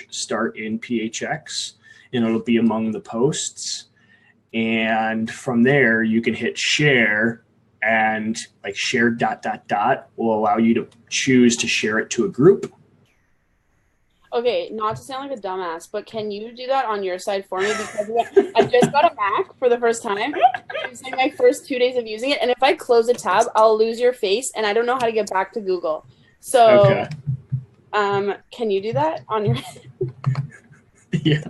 start in PHX, and it'll be among the posts. And from there, you can hit share, and like share ... will allow you to choose to share it to a group. Okay, not to sound like a dumbass, but can you do that on your side for me? Because I just got a Mac for the first time. It's like my first 2 days of using it, and if I close a tab, I'll lose your face, and I don't know how to get back to Google. So, can you do that on your? Yeah,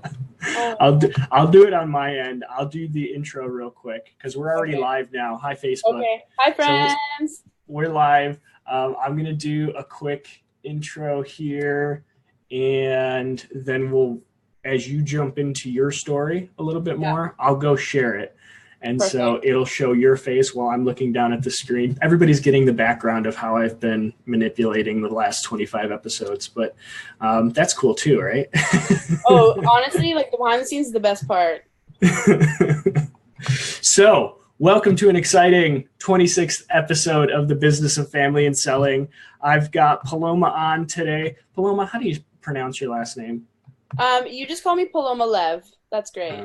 I'll do it on my end. I'll do the intro real quick because we're already live now. Hi, Facebook. Okay. Hi, friends. So we're live. I'm gonna do a quick intro here. And then we'll, as you jump into your story a little bit more, I'll go share it. And Perfect. So it'll show your face while I'm looking down at the screen. Everybody's getting the background of how I've been manipulating the last 25 episodes, but that's cool too, right? Oh, honestly, like the behind the scenes is the best part. So welcome to an exciting 26th episode of the Business of Family and Selling. I've got Paloma on today. Paloma, how do you pronounce your last name? You just call me Paloma Lev. That's great.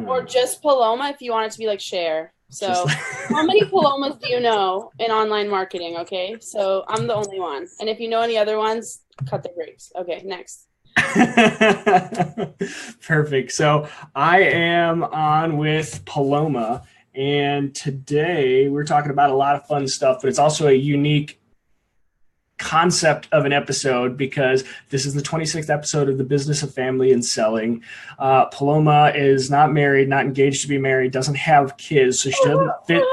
Or just Paloma if you want it to be like Cher. So how many Palomas do you know in online marketing? Okay, so I'm the only one. And if you know any other ones, cut the brakes. Okay, next. Perfect. So I am on with Paloma, and today we're talking about a lot of fun stuff, but it's also a unique concept of an episode because this is the 26th episode of the Business of Family and Selling. Paloma is not married, not engaged to be married, doesn't have kids, so she doesn't fit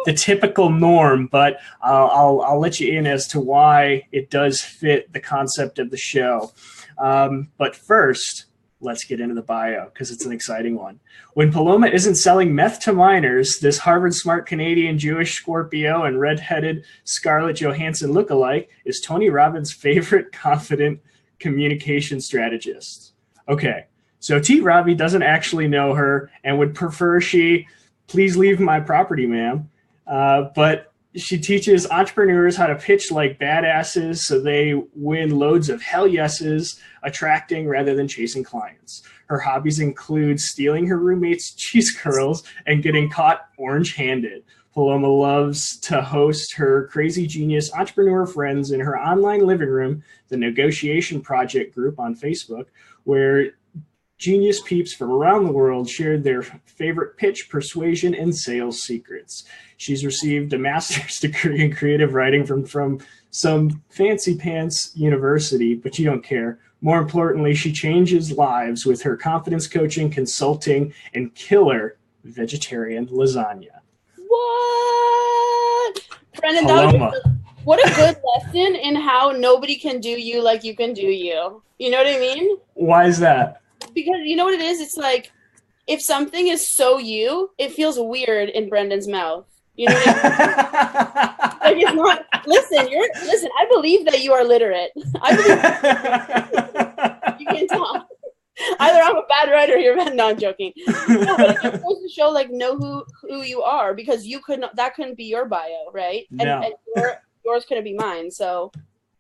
the typical norm, but I'll let you in as to why it does fit the concept of the show. But first, let's get into the bio because it's an exciting one. When Paloma isn't selling meth to minors, this Harvard smart Canadian Jewish Scorpio and redheaded Scarlett Johansson lookalike is Tony Robbins' favorite confident communication strategist. Okay, so T. Robbie doesn't actually know her and would prefer she please leave my property, ma'am. But she teaches entrepreneurs how to pitch like badasses so they win loads of hell yeses, attracting rather than chasing clients. Her hobbies include stealing her roommate's cheese curls and getting caught orange-handed. Paloma loves to host her crazy genius entrepreneur friends in her online living room, the Negotiation Project group on Facebook, where genius peeps from around the world shared their favorite pitch, persuasion, and sales secrets. She's received a master's degree in creative writing from some fancy pants university, but you don't care. More importantly, she changes lives with her confidence coaching, consulting, and killer vegetarian lasagna. What? Brendan, what a good lesson in how nobody can do you like you can do you. You know what I mean? Why is that? Because you know what it is? It's like if something is so you, it feels weird in Brendan's mouth. You know what I mean? Like it's not. Listen. I believe that you are literate. I believe you can talk. Either I'm a bad writer or you're bad. No, I'm joking. No, but it just goes to show, like, know who you are because you could not. That couldn't be your bio, right? No. And yours couldn't be mine. So,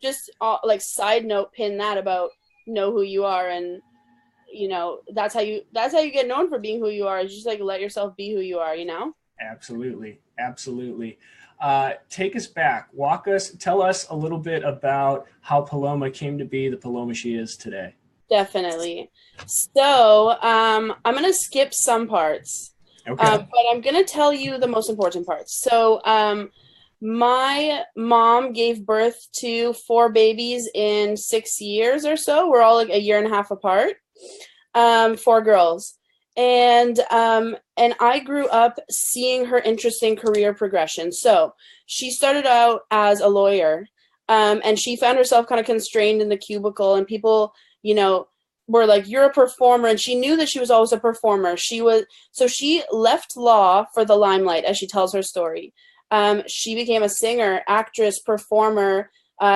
just like side note, pin that about know who you are and. You know, that's how you get known for being who you are. Is just like let yourself be who you are, you know? Absolutely. Take us back. Tell us a little bit about how Paloma came to be the Paloma she is today. Definitely. So I'm going to skip some parts, okay. But I'm going to tell you the most important parts. So my mom gave birth to 4 babies in 6 years or so. We're all like a year and a half apart. 4 girls. And I grew up seeing her interesting career progression. So she started out as a lawyer, and she found herself kind of constrained in the cubicle, and people, you know, were like, you're a performer. And she knew that she was always a performer. She left law for the limelight, as she tells her story. She became a singer, actress, performer.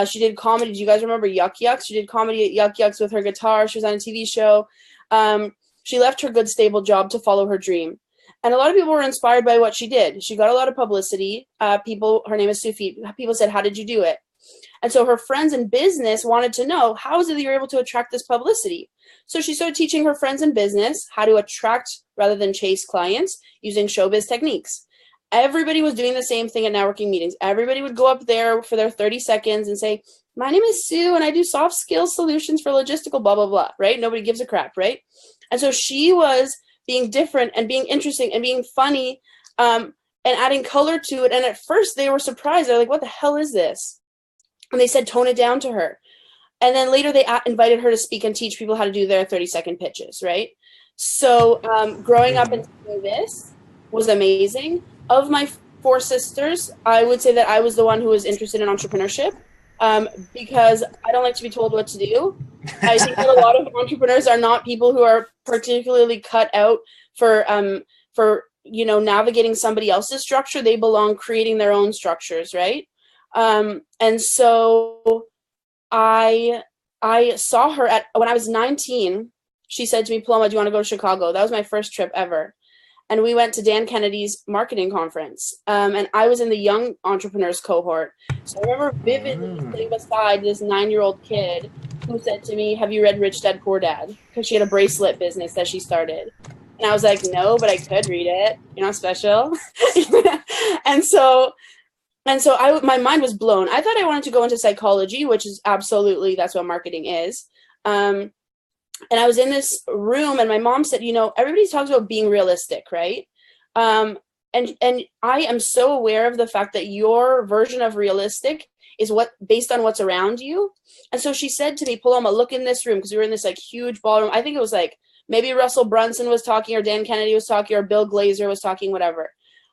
She did comedy. Do you guys remember Yuck Yucks? She did comedy at Yuck Yucks with her guitar. She was on a TV show. She left her good, stable job to follow her dream. And a lot of people were inspired by what she did. She got a lot of publicity. Her name is Sufi. People said, how did you do it? And so her friends in business wanted to know, how is it that you're able to attract this publicity? So she started teaching her friends in business how to attract rather than chase clients using showbiz techniques. Everybody was doing the same thing at networking meetings. Everybody would go up there for their 30 seconds and say, my name is Sue and I do soft skills solutions for logistical, blah, blah, blah, right? Nobody gives a crap, right? And so she was being different and being interesting and being funny and adding color to it. And at first they were surprised. They're like, what the hell is this? And they said, tone it down to her. And then later they invited her to speak and teach people how to do their 30-second pitches, right? So growing up and doing this was amazing. Of my 4 sisters, I would say that I was the one who was interested in entrepreneurship because I don't like to be told what to do. I think that a lot of entrepreneurs are not people who are particularly cut out for navigating somebody else's structure. They belong creating their own structures, right? And so I saw her when I was 19. She said to me, Paloma, do you want to go to Chicago? That was my first trip ever. And we went to Dan Kennedy's marketing conference. And I was in the young entrepreneurs cohort. So I remember vividly sitting beside this 9-year-old kid who said to me, have you read Rich Dad Poor Dad? Because she had a bracelet business that she started. And I was like, no, but I could read it. You're not special. And so my mind was blown. I thought I wanted to go into psychology, which is absolutely, that's what marketing is. And I was in this room and my mom said, everybody talks about being realistic, right? And I am so aware of the fact that your version of realistic is based on what's around you. And so she said to me, Paloma, look in this room, because we were in this like huge ballroom. I think it was like maybe Russell Brunson was talking or Dan Kennedy was talking or Bill Glazer was talking, whatever.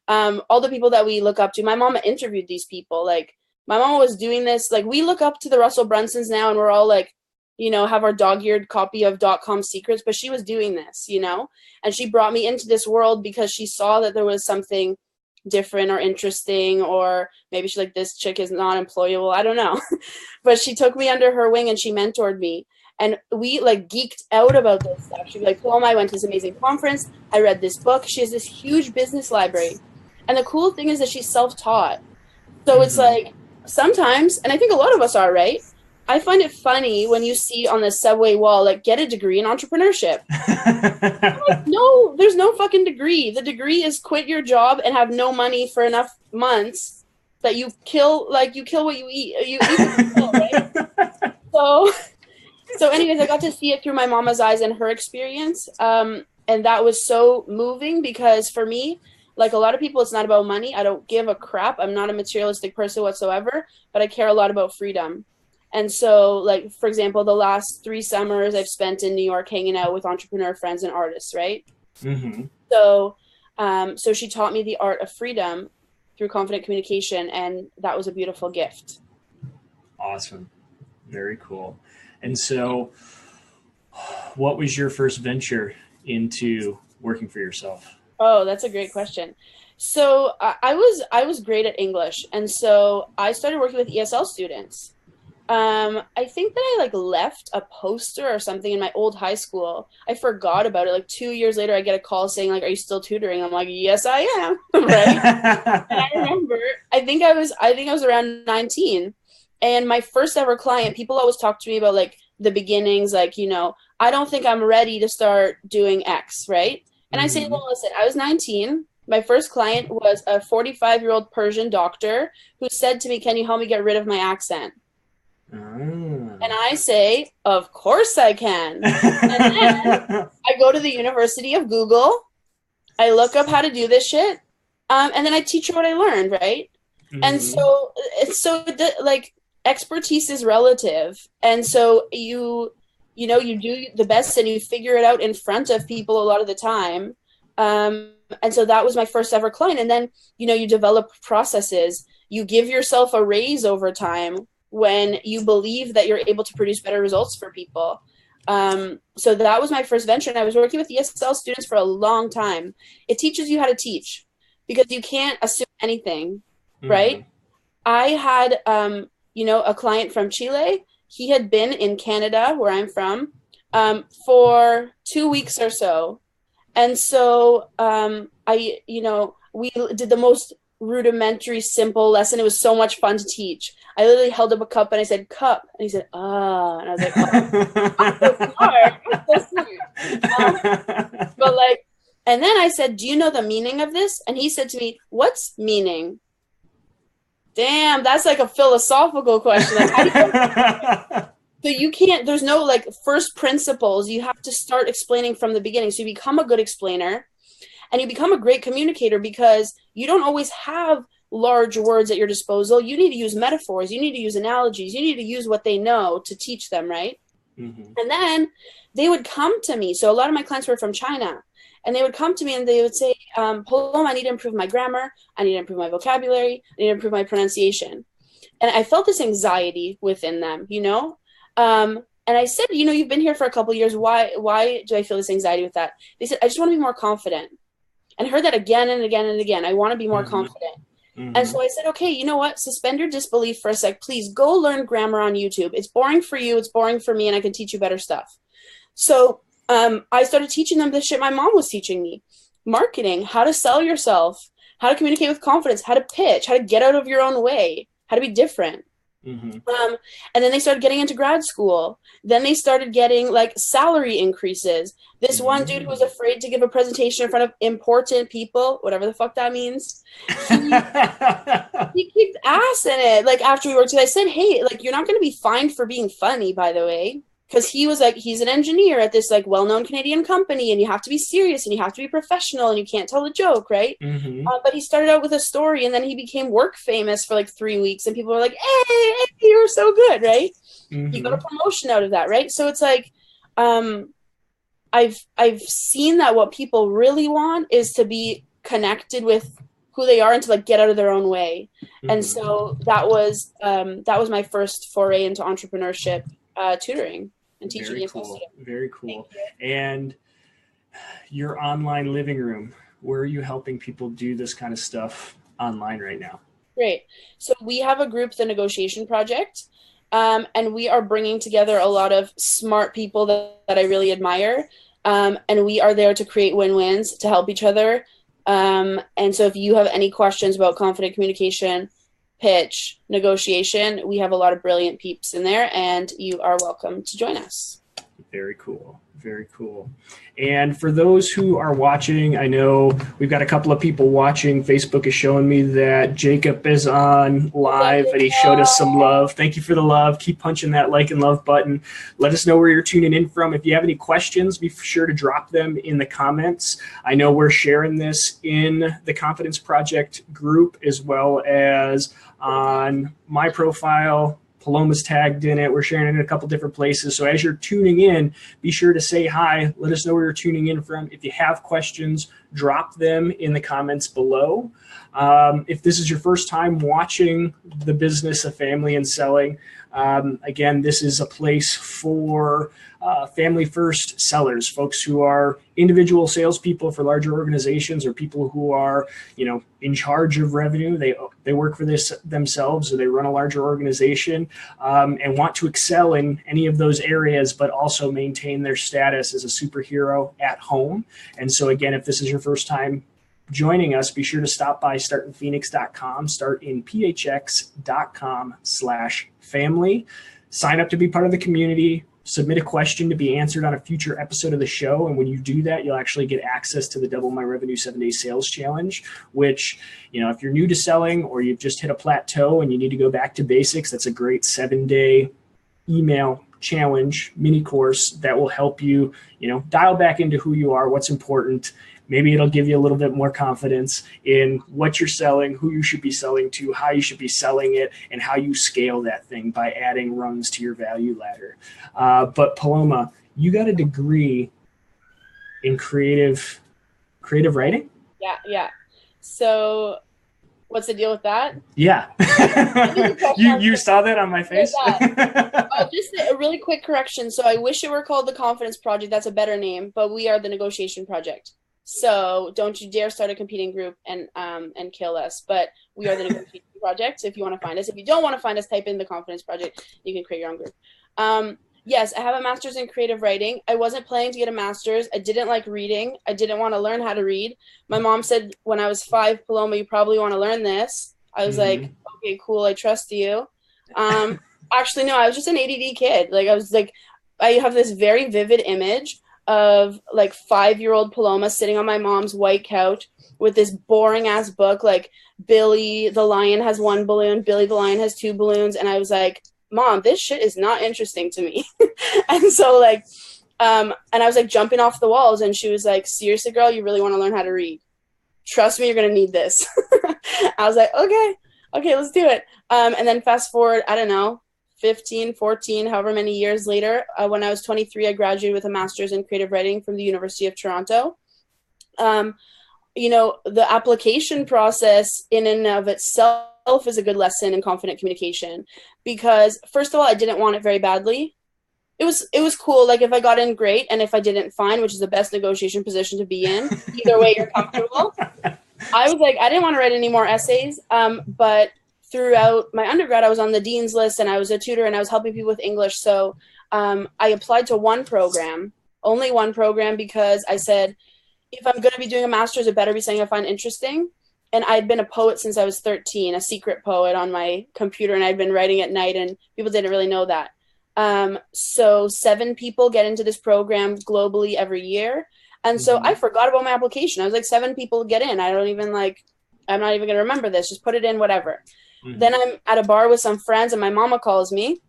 All the people that we look up to. My mama interviewed these people. Like my mama was doing this. Like we look up to the Russell Brunsons now and we're all like, have our dog-eared copy of .com secrets, but she was doing this, and she brought me into this world because she saw that there was something different or interesting, or maybe she's like, this chick is not employable. I don't know. But she took me under her wing and she mentored me. And we like geeked out about this stuff. She'd be like, Paloma, I went to this amazing conference. I read this book. She has this huge business library. And the cool thing is that she's self-taught. So it's like sometimes, and I think a lot of us are, right? I find it funny when you see on the subway wall, like, get a degree in entrepreneurship. I'm like, no, there's no fucking degree. The degree is quit your job and have no money for enough months that you kill what you eat. You eat what you kill, right? So anyways, I got to see it through my mama's eyes and her experience. And that was so moving because for me, like a lot of people, it's not about money. I don't give a crap. I'm not a materialistic person whatsoever, but I care a lot about freedom. And so, like, for example, the last 3 summers I've spent in New York hanging out with entrepreneur friends and artists, right? Mm-hmm. So she taught me the art of freedom through confident communication, and that was a beautiful gift. Awesome. Very cool. And so what was your first venture into working for yourself? Oh, that's a great question. So I was great at English, and so I started working with ESL students. I think that I left a poster or something in my old high school. I forgot about it. 2 years later, I get a call saying are you still tutoring? I'm like, yes, I am. Right. And I remember, I think I was around 19, and my first ever client, people always talk to me about the beginnings, I don't think I'm ready to start doing X. Right. And I say, well, listen, I was 19. My first client was a 45-year-old Persian doctor who said to me, can you help me get rid of my accent? And I say, of course I can. And then I go to the University of Google. I look up how to do this shit. And then I teach her what I learned, right? Mm-hmm. And so expertise is relative. And so you do the best and you figure it out in front of people a lot of the time. And so that was my first ever client. And then, you develop processes. You give yourself a raise over time when you believe that you're able to produce better results for people. So that was my first venture. And I was working with ESL students for a long time. It teaches you how to teach because you can't assume anything, right? I had, a client from Chile. He had been in Canada, where I'm from, for 2 weeks or so. And so we did the most rudimentary, simple lesson. It was so much fun to teach. I literally held up a cup and I said, cup. And he said, ah. And I was like, oh, I'm so smart. I'm so smart. But like, and then I said, do you know the meaning of this? And he said to me, what's meaning? Damn, that's like a philosophical question. Like, how do you so you can't, there's no like first principles. You have to start explaining from the beginning. So you become a good explainer and you become a great communicator because you don't always have large words at your disposal. You need to use metaphors. You need to use analogies. You need to use what they know to teach them, right? Mm-hmm. And then they would come to me. So a lot of my clients were from China. And they would come to me and they would say, Paloma, I need to improve my grammar. I need to improve my vocabulary. I need to improve my pronunciation. And I felt this anxiety within them, you know? And I said, you know, you've been here for a couple of years. Why do I feel this anxiety with that? They said, I just want to be more confident. And I heard that again and again and again. I want to be more confident. Mm-hmm. And so I said, okay, you know what? Suspend your disbelief for a sec. Please go learn grammar on YouTube. It's boring for you. It's boring for me. And I can teach you better stuff. So I started teaching them the shit my mom was teaching me. Marketing, how to sell yourself, how to communicate with confidence, how to pitch, how to get out of your own way, how to be different. Mm-hmm. And then they started getting into grad school. Then they started getting like salary increases. This one dude who was afraid to give a presentation in front of important people, whatever the fuck that means, he kicked ass in it. Like after we worked, I said, hey, like you're not going to be fined for being funny, by the way. Because he was like, he's an engineer at this like well-known Canadian company, and you have to be serious and you have to be professional and you can't tell a joke, right? Mm-hmm. But he started out with a story and then he became work famous for like 3 weeks, and people were like, "Hey, you're so good," right? Mm-hmm. He got a promotion out of that, right? So it's like, I've seen that what people really want is to be connected with who they are and to like get out of their own way, mm-hmm. And so that was my first foray into entrepreneurship, tutoring. And teaching. Very cool. Very cool. And your online living room, where are you helping people do this kind of stuff online right now? Great. So we have a group, the Negotiation Project, and we are bringing together a lot of smart people that I really admire, and we are there to create win-wins, to help each other. And so if you have any questions about confident communication, pitch, negotiation, we have a lot of brilliant peeps in there, and you are welcome to join us. Very cool. Very cool. And for those who are watching, I know we've got a couple of people watching. Facebook is showing me that Jacob is on live and he showed us some love. Thank you for the love. Keep punching that like and love button. Let us know where you're tuning in from. If you have any questions, be sure to drop them in the comments. I know we're sharing this in the Confidence Project group as well as on my profile. Paloma's tagged in it. We're sharing it in a couple different places. So as you're tuning in, be sure to say hi. Let us know where you're tuning in from. If you have questions, drop them in the comments below. If this is your first time watching the business of family and selling, again, this is a place for family first sellers, folks who are individual salespeople for larger organizations, or people who are, in charge of revenue. They work for this themselves, or they run a larger organization, and want to excel in any of those areas, but also maintain their status as a superhero at home. And so again, if this is your first time joining us, be sure to stop by startinphoenix.com, startinphoenix.com/family. Sign up to be part of the community. Submit a question to be answered on a future episode of the show. And when you do that, you'll actually get access to the Double My Revenue 7-Day Sales Challenge, which, if you're new to selling or you've just hit a plateau and you need to go back to basics, that's a great 7-day email challenge mini course that will help you, dial back into who you are, what's important. Maybe it'll give you a little bit more confidence in what you're selling, who you should be selling to, how you should be selling it, and how you scale that thing by adding rungs to your value ladder. But Paloma, you got a degree in creative writing? Yeah. So what's the deal with that? Yeah. you saw that on my face? Just a really quick correction. So I wish it were called the Confidence Project. That's a better name, but we are the Negotiation Project. So don't you dare start a competing group and kill us. But we are the Negotiation Project. So if you want to find us, if you don't want to find us, type in the Confidence Project. You can create your own group. Yes, I have a master's in creative writing. I wasn't planning to get a master's. I didn't like reading. I didn't want to learn how to read. My mom said when I was 5, Paloma, you probably want to learn this. I was like, okay, cool. I trust you. Actually, no, I was just an ADD kid. Like, I was like, I have this very vivid image of like 5-year-old Paloma sitting on my mom's white couch with this boring ass book, like Billy the lion has 1 balloon, Billy the lion has 2 balloons. And I was like, Mom, this shit is not interesting to me. And so like, and I was like jumping off the walls, and she was like, seriously, girl, you really want to learn how to read? Trust me, you're going to need this. I was like, okay, let's do it. And then fast forward, I don't know, 15, 14, however many years later, when I was 23, I graduated with a master's in creative writing from the University of Toronto. You know, the application process in and of itself is a good lesson in confident communication, because first of all, I didn't want it very badly. It was cool. Like, if I got in, great. And if I didn't, fine, which is the best negotiation position to be in. Either way, you're comfortable. I was like, I didn't want to write any more essays. But throughout my undergrad, I was on the dean's list, and I was a tutor, and I was helping people with English. So I applied to one program, only one program, because I said, if I'm going to be doing a master's, it better be something I find interesting. And I'd been a poet since I was 13, a secret poet on my computer, and I'd been writing at night, and people didn't really know that. So 7 people get into this program globally every year. And so I forgot about my application. I was like, 7 people get in. I'm not even going to remember this. Just put it in, whatever. Then I'm at a bar with some friends, and my mama calls me.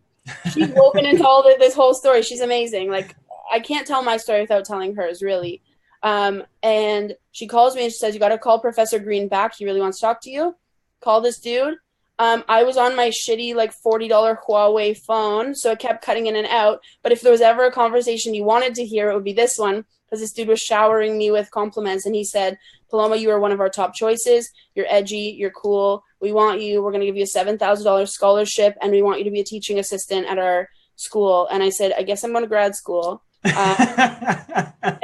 She's woven into all this whole story. She's amazing. Like, I can't tell my story without telling hers, really. And she calls me and she says, you got to call Professor Green back. He really wants to talk to you. Call this dude. I was on my shitty, like, $40 Huawei phone, so it kept cutting in and out. But if there was ever a conversation you wanted to hear, it would be this one, because this dude was showering me with compliments. And he said, Paloma, you are one of our top choices. You're edgy. You're cool. We want you. We're going to give you a $7,000 scholarship, and we want you to be a teaching assistant at our school. And I said, I guess I'm going to grad school. And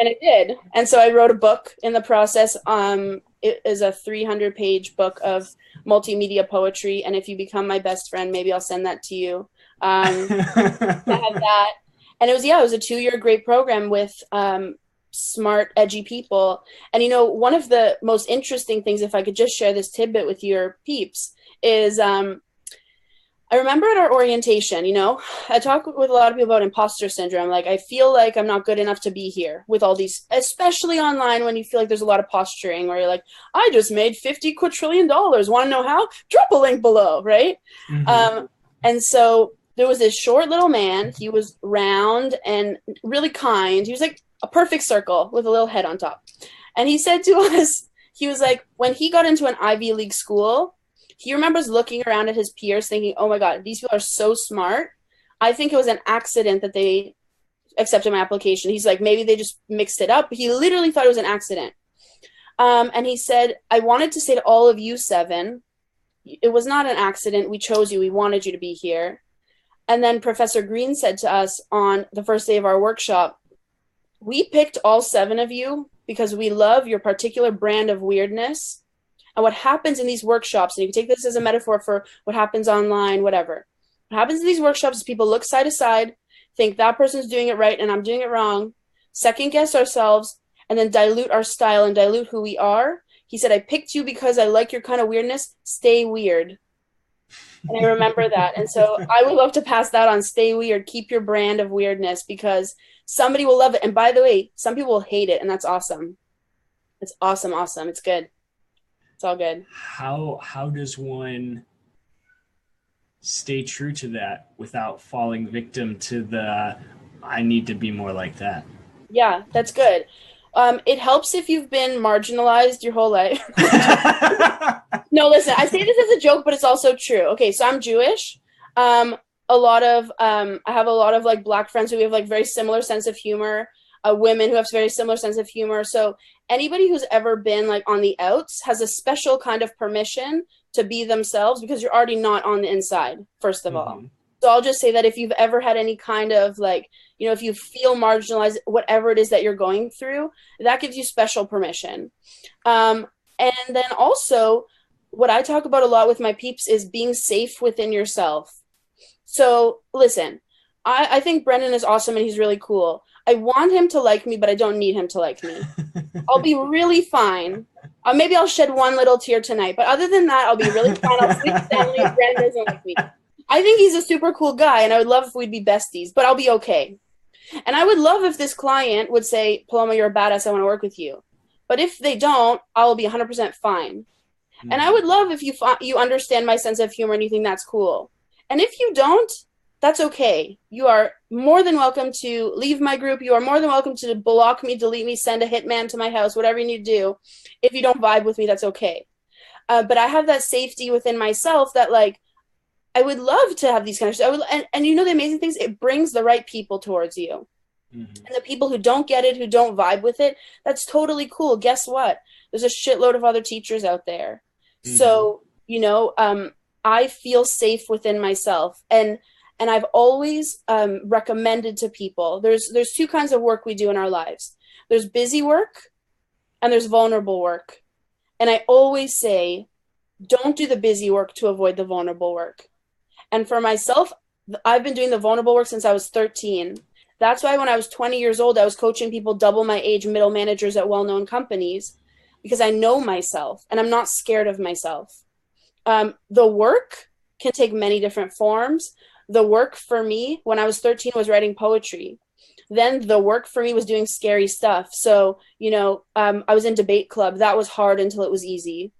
I did. And so I wrote a book in the process. It is a 300-page book of multimedia poetry. And if you become my best friend, maybe I'll send that to you. I have that. And it was a 2-year great program with smart, edgy people. And, you know, one of the most interesting things, if I could just share this tidbit with your peeps, is I remember at our orientation, you know, I talk with a lot of people about imposter syndrome. Like, I feel like I'm not good enough to be here with all these, especially online, when you feel like there's a lot of posturing where you're like, I just made $50 quadrillion. Want to know how? Drop a link below, right? And so there was this short little man. He was round and really kind. He was like a perfect circle with a little head on top. And he said to us, he was like, when he got into an Ivy League school, he remembers looking around at his peers thinking, oh my God, these people are so smart. I think it was an accident that they accepted my application. He's like, maybe they just mixed it up. He literally thought it was an accident. And he said, I wanted to say to all of you 7, it was not an accident. We chose you. We wanted you to be here. And then Professor Green said to us on the first day of our workshop, we picked all 7 of you because we love your particular brand of weirdness. And what happens in these workshops, and you can take this as a metaphor for what happens online, whatever. What happens in these workshops is people look side to side, think that person's doing it right and I'm doing it wrong, second guess ourselves, and then dilute our style and dilute who we are. He said, I picked you because I like your kind of weirdness. Stay weird. And I remember that. And so I would love to pass that on. Stay weird. Keep your brand of weirdness, because somebody will love it. And by the way, some people will hate it, and that's awesome. It's awesome. It's good. It's all good. How does one stay true to that without falling victim to the, I need to be more like that? Yeah, that's good. It helps if you've been marginalized your whole life. No, listen, I say this as a joke, but it's also true. Okay, so I'm Jewish. I have a lot of like Black friends who have like very similar sense of humor. Women who have very similar sense of humor. So anybody who's ever been like on the outs has a special kind of permission to be themselves, because you're already not on the inside, first of all. So I'll just say that if you've ever had any kind of like, you know, if you feel marginalized, whatever it is that you're going through, that gives you special permission. And then also what I talk about a lot with my peeps is being safe within yourself. So listen, I think Brendan is awesome and he's really cool. I want him to like me, but I don't need him to like me. I'll be really fine. Maybe I'll shed one little tear tonight, but other than that, I'll be really fine. I'll sleep soundly if Brendan doesn't like me. I think he's a super cool guy, and I would love if we'd be besties, but I'll be okay. And I would love if this client would say, Paloma, you're a badass, I want to work with you. But if they don't, I will be 100% fine. Mm-hmm. And I would love if you understand my sense of humor and you think that's cool. And if you don't, that's okay. You are more than welcome to leave my group. You are more than welcome to block me, delete me, send a hitman to my house, whatever you need to do. If you don't vibe with me, that's okay. But I have that safety within myself that, like, I would love to have these kind of shows. And you know the amazing things? It brings the right people towards you. Mm-hmm. And the people who don't get it, who don't vibe with it, that's totally cool. Guess what? There's a shitload of other teachers out there. Mm-hmm. So, you know, I feel safe within myself. And I've always recommended to people, there's two kinds of work we do in our lives. There's busy work and there's vulnerable work. And I always say, don't do the busy work to avoid the vulnerable work. And for myself, I've been doing the vulnerable work since I was 13. That's why when I was 20 years old, I was coaching people double my age, middle managers at well-known companies, because I know myself and I'm not scared of myself. The work can take many different forms. The work for me when I was 13 was writing poetry. Then the work for me was doing scary stuff. So, you know, I was in debate club. That was hard until it was easy.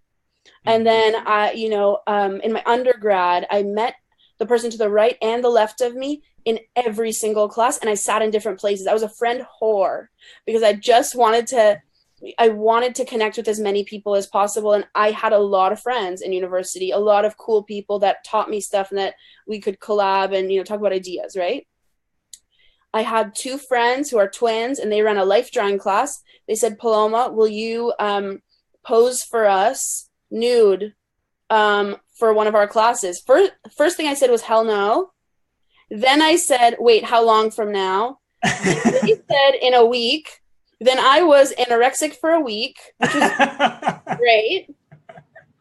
And then in my undergrad, I met the person to the right and the left of me in every single class. And I sat in different places. I was a friend whore because I just wanted to connect with as many people as possible. And I had a lot of friends in university, a lot of cool people that taught me stuff and that we could collab and, you know, talk about ideas, right? I had two friends who are twins and they ran a life drawing class. They said, Paloma, will you pose for us nude for one of our classes? First thing I said was, hell no. Then I said, wait, how long from now? They said in a week. Then I was anorexic for a week, which was great.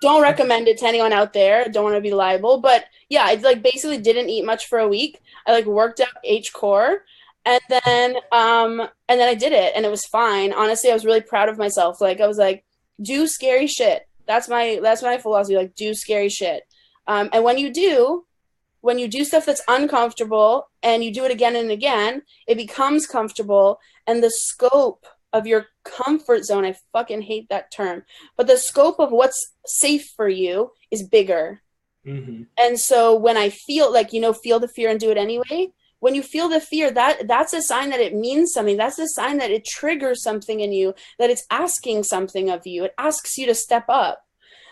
Don't recommend it to anyone out there. Don't want to be liable. But yeah, I like basically didn't eat much for a week. I like worked out H-core and then I did it and it was fine. Honestly, I was really proud of myself. Like I was like, do scary shit. That's my philosophy. Like do scary shit. And when you do stuff that's uncomfortable and you do it again and again, it becomes comfortable. And the scope of your comfort zone, I fucking hate that term, but the scope of what's safe for you is bigger. Mm-hmm. And so when I feel like, you know, feel the fear and do it anyway, when you feel the fear, that's a sign that it means something. That's a sign that it triggers something in you, that it's asking something of you. It asks you to step up.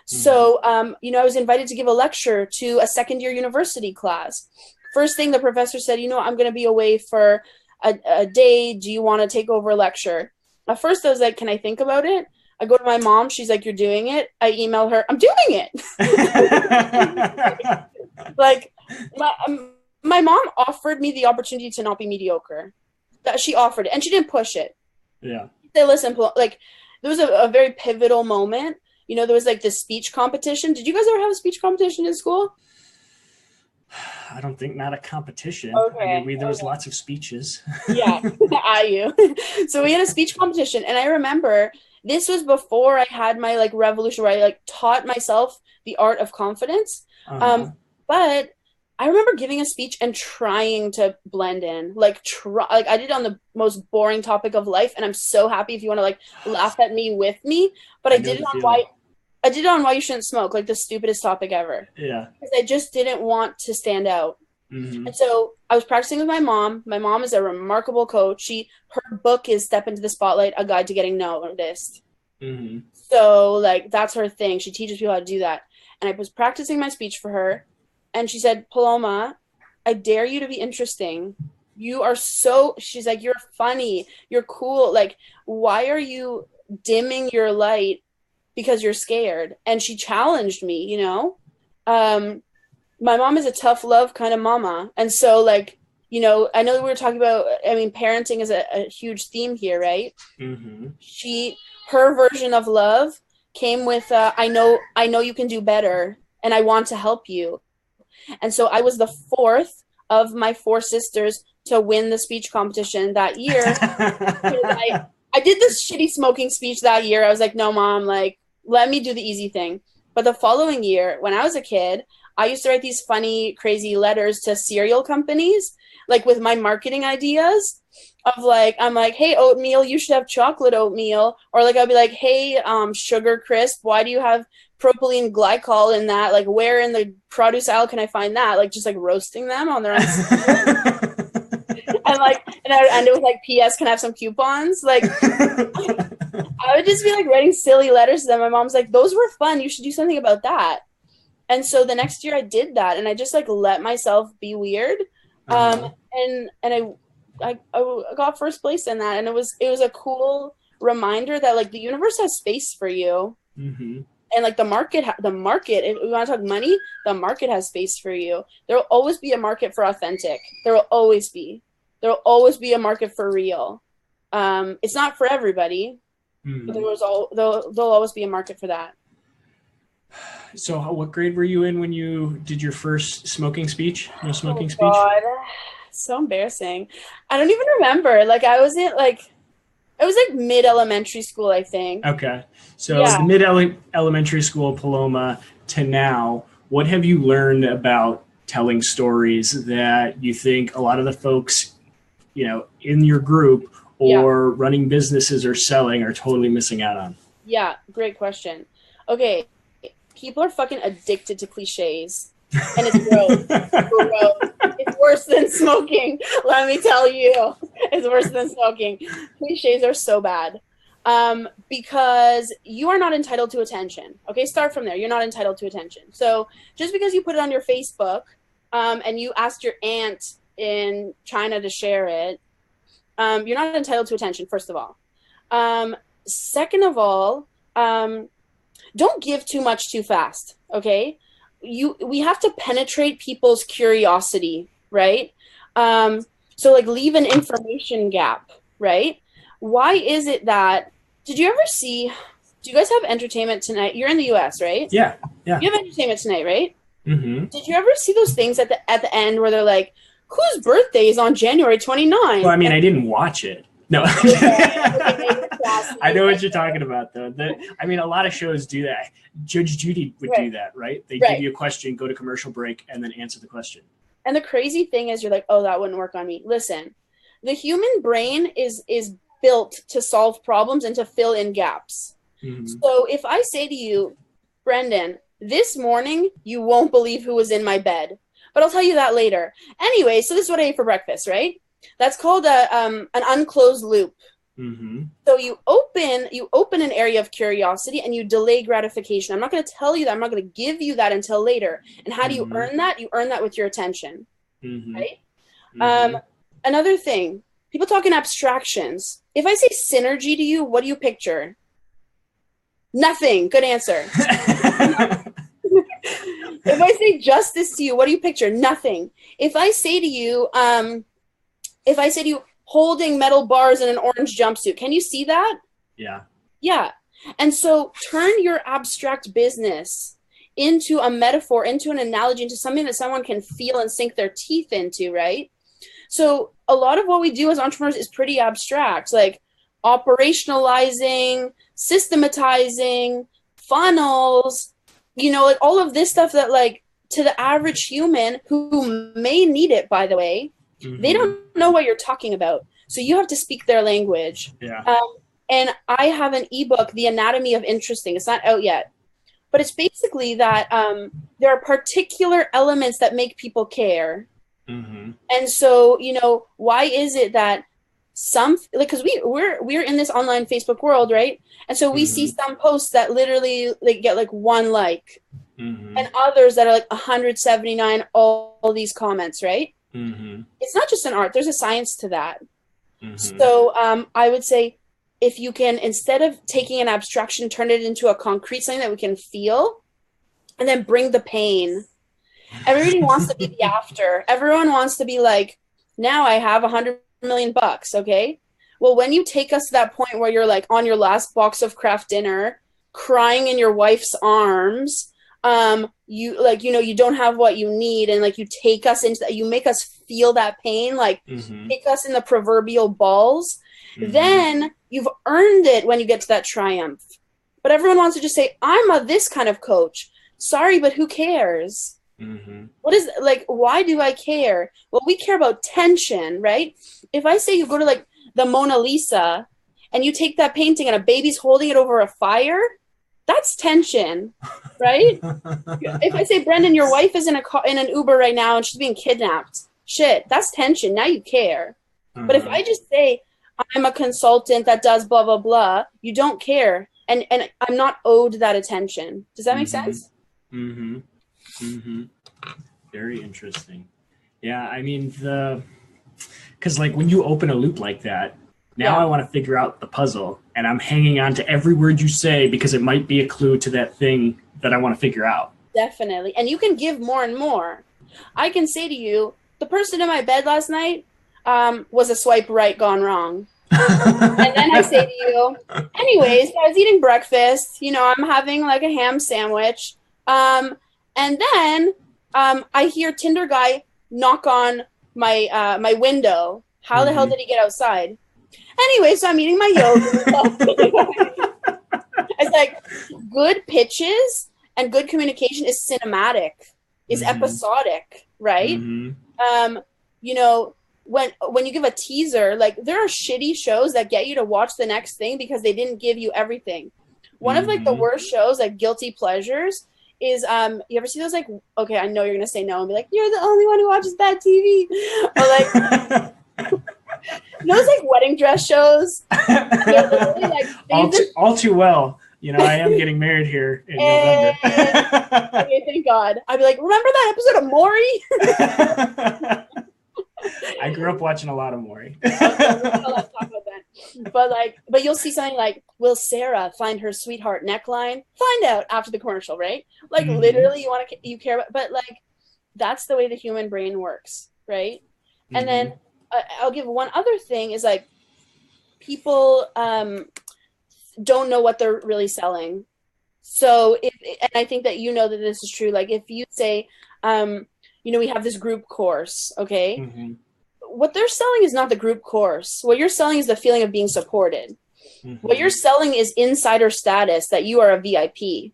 Mm-hmm. So, you know, I was invited to give a lecture to a second-year university class. First thing the professor said, you know, I'm going to be away for a day. Do you want to take over a lecture? At first I was like, can I think about it? I go to my mom. She's like, you're doing it. I email her. I'm doing it. Like my mom offered me the opportunity to not be mediocre. That she offered it and she didn't push it. Yeah. They listen, like there was a very pivotal moment. You know, there was like this speech competition. Did you guys ever have a speech competition in school? I don't think not a competition. Okay. I mean, there was lots of speeches. Yeah, IU. So we had a speech competition, and I remember this was before I had my like revolution where I like taught myself the art of confidence. Uh-huh. But I remember giving a speech and trying to blend in, like I did on the most boring topic of life, and I'm so happy if you want to like laugh at me with me. But I did it on why you shouldn't smoke, like the stupidest topic ever. Yeah. Because I just didn't want to stand out. Mm-hmm. And so I was practicing with my mom. My mom is a remarkable coach. Her book is Step into the Spotlight, A Guide to Getting Noticed. Mm-hmm. So like that's her thing. She teaches people how to do that. And I was practicing my speech for her. And she said, Paloma, I dare you to be interesting. She's like, you're funny. You're cool. Like, why are you dimming your light because you're scared? And she challenged me, you know. My mom is a tough love kind of mama. And so like, you know, I know we were talking about, I mean, parenting is a huge theme here, right? Mm-hmm. Her version of love came with, I know you can do better and I want to help you. And so I was the fourth of my 4 sisters to win the speech competition that year. I did this shitty smoking speech that year. I was like, no, Mom, like, let me do the easy thing. But the following year, when I was a kid, I used to write these funny, crazy letters to cereal companies, like with my marketing ideas of like, I'm like, hey, oatmeal, you should have chocolate oatmeal. Or like, I'll be like, hey, Sugar Crisp, why do you have propylene glycol in that? Like, where in the produce aisle can I find that? Like, just like roasting them on their own. And like, and I would end it with like, P.S. Can I have some coupons? Like, I would just be like writing silly letters to them. My mom's like, those were fun. You should do something about that. And so the next year I did that, and I just like let myself be weird. And I got first place in that, and it was a cool reminder that like the universe has space for you. Mm-hmm. And like the market, if we want to talk money, the market has space for you. There will always be a market for authentic. There will always be a market for real. It's not for everybody, but there'll always be a market for that. So what grade were you in when you did your first smoking speech? No smoking speech? God. So embarrassing. I don't even remember. Like I was mid-elementary school, I think. Okay. So the mid-elementary school Paloma to now, what have you learned about telling stories that you think a lot of the folks, you know, in your group or running businesses or selling are totally missing out on? Yeah, great question. Okay. People are fucking addicted to cliches. And it's gross. It's worse than smoking. Let me tell you. It's worse than smoking. Cliches are so bad. Because you are not entitled to attention. Okay, start from there. You're not entitled to attention. So just because you put it on your Facebook and you asked your aunt in China to share it, you're not entitled to attention, first of all. Second of all, don't give too much too fast, okay? We have to penetrate people's curiosity, right? So like leave an information gap, right? Why is it that, do you guys have entertainment tonight? You're in the US, right? Yeah. You have entertainment tonight, right? Mm-hmm. Did you ever see those things at the end where they're like, whose birthday is on January 29th? Well, I mean, I didn't watch it. No. I know what you're talking about, though. I mean, a lot of shows do that. Judge Judy would do that, right? They give you a question, go to commercial break, and then answer the question. And the crazy thing is you're like, oh, that wouldn't work on me. Listen, the human brain is built to solve problems and to fill in gaps. Mm-hmm. So if I say to you, Brendan, this morning, you won't believe who was in my bed. But I'll tell you that later. Anyway, so this is what I ate for breakfast, right? That's called an unclosed loop. Mm-hmm. So you open an area of curiosity and you delay gratification. I'm not going to tell you that. I'm not going to give you that until later. And how do you earn that? You earn that with your attention, right? Mm-hmm. Another thing, people talk in abstractions. If I say synergy to you, what do you picture? Nothing. Good answer. If I say justice to you, what do you picture? Nothing. If I say to you, holding metal bars in an orange jumpsuit, can you see that? Yeah. Yeah. And so turn your abstract business into a metaphor, into an analogy, into something that someone can feel and sink their teeth into, right? So a lot of what we do as entrepreneurs is pretty abstract, like operationalizing, systematizing, funnels, like all of this stuff that like to the average human who may need it, by the way, they don't know what you're talking about. So you have to speak their language. Yeah. And I have an ebook, The Anatomy of Interesting. It's not out yet. But it's basically that there are particular elements that make people care. Mm-hmm. And so, why is it that because we're in this online Facebook world, right? And so we see some posts that literally get like 1 like and others that are like 179, all these comments, right? Mm-hmm. It's not just an art. There's a science to that. Mm-hmm. So I would say if you can, instead of taking an abstraction, turn it into a concrete, something that we can feel, and then bring the pain. Everybody wants to be the after. Everyone wants to be like, now I have $100 million, okay? Well, when you take us to that point where you're like on your last box of Kraft dinner, crying in your wife's arms, you don't have what you need, and like you take us into that, you make us feel that pain, like kick us in the proverbial balls, then you've earned it when you get to that triumph. But everyone wants to just say, I'm a this kind of coach. Sorry, but who cares? What is, like, why do I care? Well, we care about tension, right? If I say you go to like the Mona Lisa and you take that painting and a baby's holding it over a fire, that's tension, right? If I say, Brendan, your wife is in an Uber right now and she's being kidnapped, shit, that's tension. Now you care. But if I just say, I'm a consultant that does blah, blah, blah, you don't care. And I'm not owed that attention. Does that make sense? Very interesting. Yeah, I mean, because like when you open a loop like that, now I want to figure out the puzzle, and I'm hanging on to every word you say because it might be a clue to that thing that I want to figure out. Definitely. And you can give more and more. I can say to you, the person in my bed last night was a swipe right gone wrong. And then I say to you, anyways, I was eating breakfast, I'm having like a ham sandwich. And then I hear Tinder guy knock on my window. How the hell did he get outside? Anyway, so I'm eating my yogurt. It's like good pitches and good communication is cinematic, is episodic, right? When you give a teaser, like there are shitty shows that get you to watch the next thing because they didn't give you everything. One of like the worst shows, like guilty pleasures, is you ever see those, like, okay, I know you're gonna say no and be like, you're the only one who watches bad TV, or like those like wedding dress shows. Like, all too well. I am getting married here in November. Okay, thank God. I'd be like, remember that episode of Maury? I grew up watching a lot of Maury. Let's talk about that. But you'll see something like, will Sarah find her sweetheart neckline? Find out after the commercial, right? Like literally, you care about, but like that's the way the human brain works, right? And then I'll give one other thing is like people don't know what they're really selling. So and I think that that this is true. Like if you say, we have this group course, okay? What they're selling is not the group course. What you're selling is the feeling of being supported. What you're selling is insider status, that you are a VIP,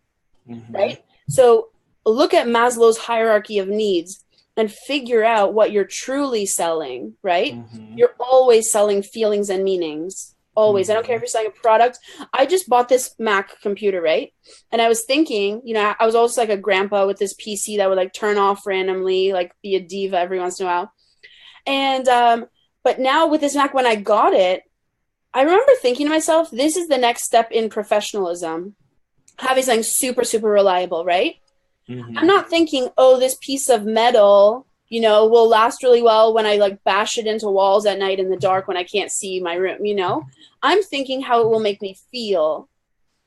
right? So look at Maslow's hierarchy of needs and figure out what you're truly selling, right? You're always selling feelings and meanings. Always. I don't care if you're selling a product. I just bought this Mac computer, right? And I was thinking, I was always like a grandpa with this PC that would like turn off randomly, like be a diva every once in a while. And but now with this Mac, when I got it, I remember thinking to myself, this is the next step in professionalism. Having something super, super reliable, right? I'm not thinking, oh, this piece of metal, will last really well when I like bash it into walls at night in the dark when I can't see my room, I'm thinking how it will make me feel.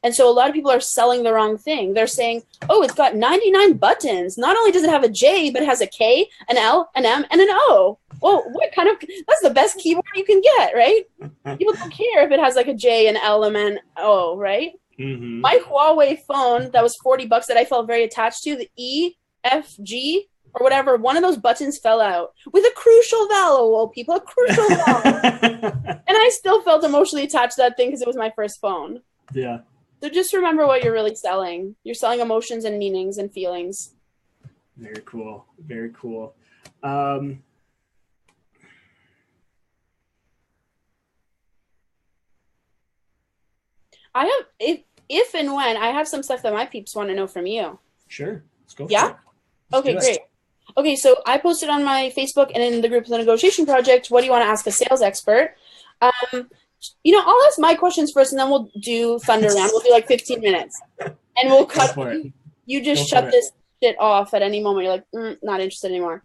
And so a lot of people are selling the wrong thing. They're saying, oh, it's got 99 buttons. Not only does it have a J, but it has a K, an L, an M, and an O. Well, that's the best keyboard you can get, right? People don't care if it has like a J, an L, M, N, O, right? My Huawei phone that was $40 that I felt very attached to, the E, F, G, or whatever, one of those buttons fell out with a crucial vowel, people, a crucial vowel. And I still felt emotionally attached to that thing because it was my first phone. Yeah. So just remember what you're really selling. You're selling emotions and meanings and feelings. Very cool. Very cool. I have, if and when, I have some stuff that my peeps want to know from you. Sure. Let's go. Yeah? Okay, great. Okay, so I posted on my Facebook and in the group of the Negotiation Project, what do you want to ask a sales expert? I'll ask my questions first, and then we'll do Thunder Round. We'll do like 15 minutes. And we'll cut. You just shut this shit off at any moment. You're like, not interested anymore.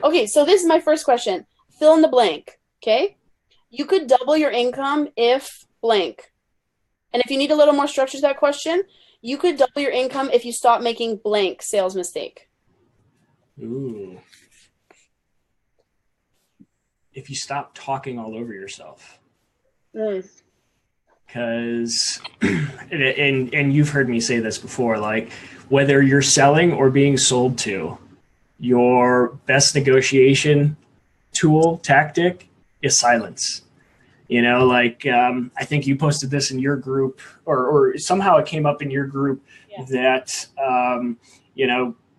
Okay, so this is my first question. Fill in the blank, okay? You could double your income if blank. And if you need a little more structure to that question, you could double your income if you stop making blank sales mistake. Ooh. If you stop talking all over yourself. Because, and you've heard me say this before, like whether you're selling or being sold to, your best negotiation tool tactic is silence. I think you posted this in your group, or somehow it came up in your group that,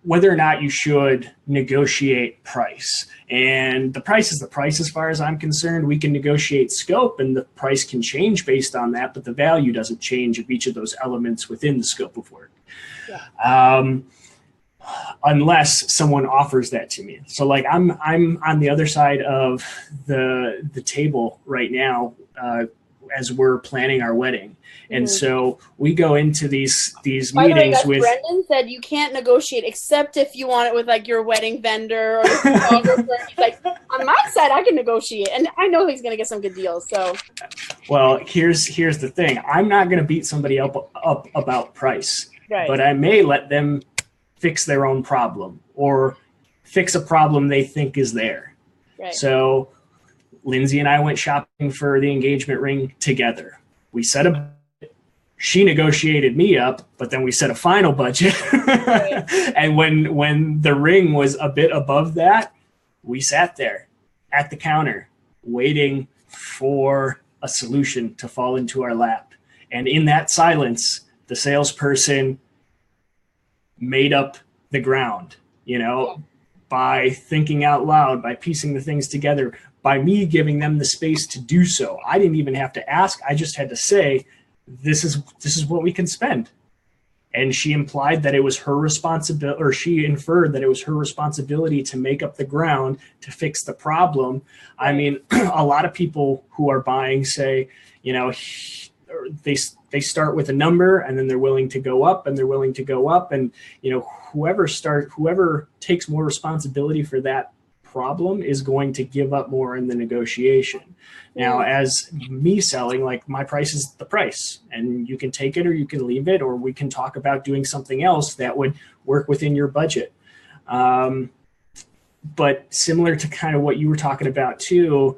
whether or not you should negotiate price. And the price is the price as far as I'm concerned. We can negotiate scope and the price can change based on that, but the value doesn't change of each of those elements within the scope of work. Yeah. Unless someone offers that to me. So like I'm on the other side of the table right now as we're planning our wedding. And so we go into these meetings with Brendan said you can't negotiate except if you want it with like your wedding vendor or the photographer. He's like, on my side, I can negotiate. And I know he's gonna get some good deals. So well, here's the thing. I'm not gonna beat somebody up about price. Right. But I may let them fix their own problem or fix a problem they think is there. Right. So Lindsay and I went shopping for the engagement ring together. We set a she negotiated me up, but then we set a final budget. Right. And when the ring was a bit above that, we sat there at the counter waiting for a solution to fall into our lap. And in that silence, the salesperson made up the ground, by thinking out loud, by piecing the things together, by me giving them the space to do so. I didn't even have to ask. I just had to say, this is what we can spend. And she implied that it was her responsibility, or she inferred that it was her responsibility to make up the ground, to fix the problem. I mean, a lot of people who are buying say, they start with a number and then they're willing to go up and they're willing to go up. And, whoever takes more responsibility for that problem is going to give up more in the negotiation. Now, as me selling, like my price is the price and you can take it or you can leave it, or we can talk about doing something else that would work within your budget. But similar to kind of what you were talking about too,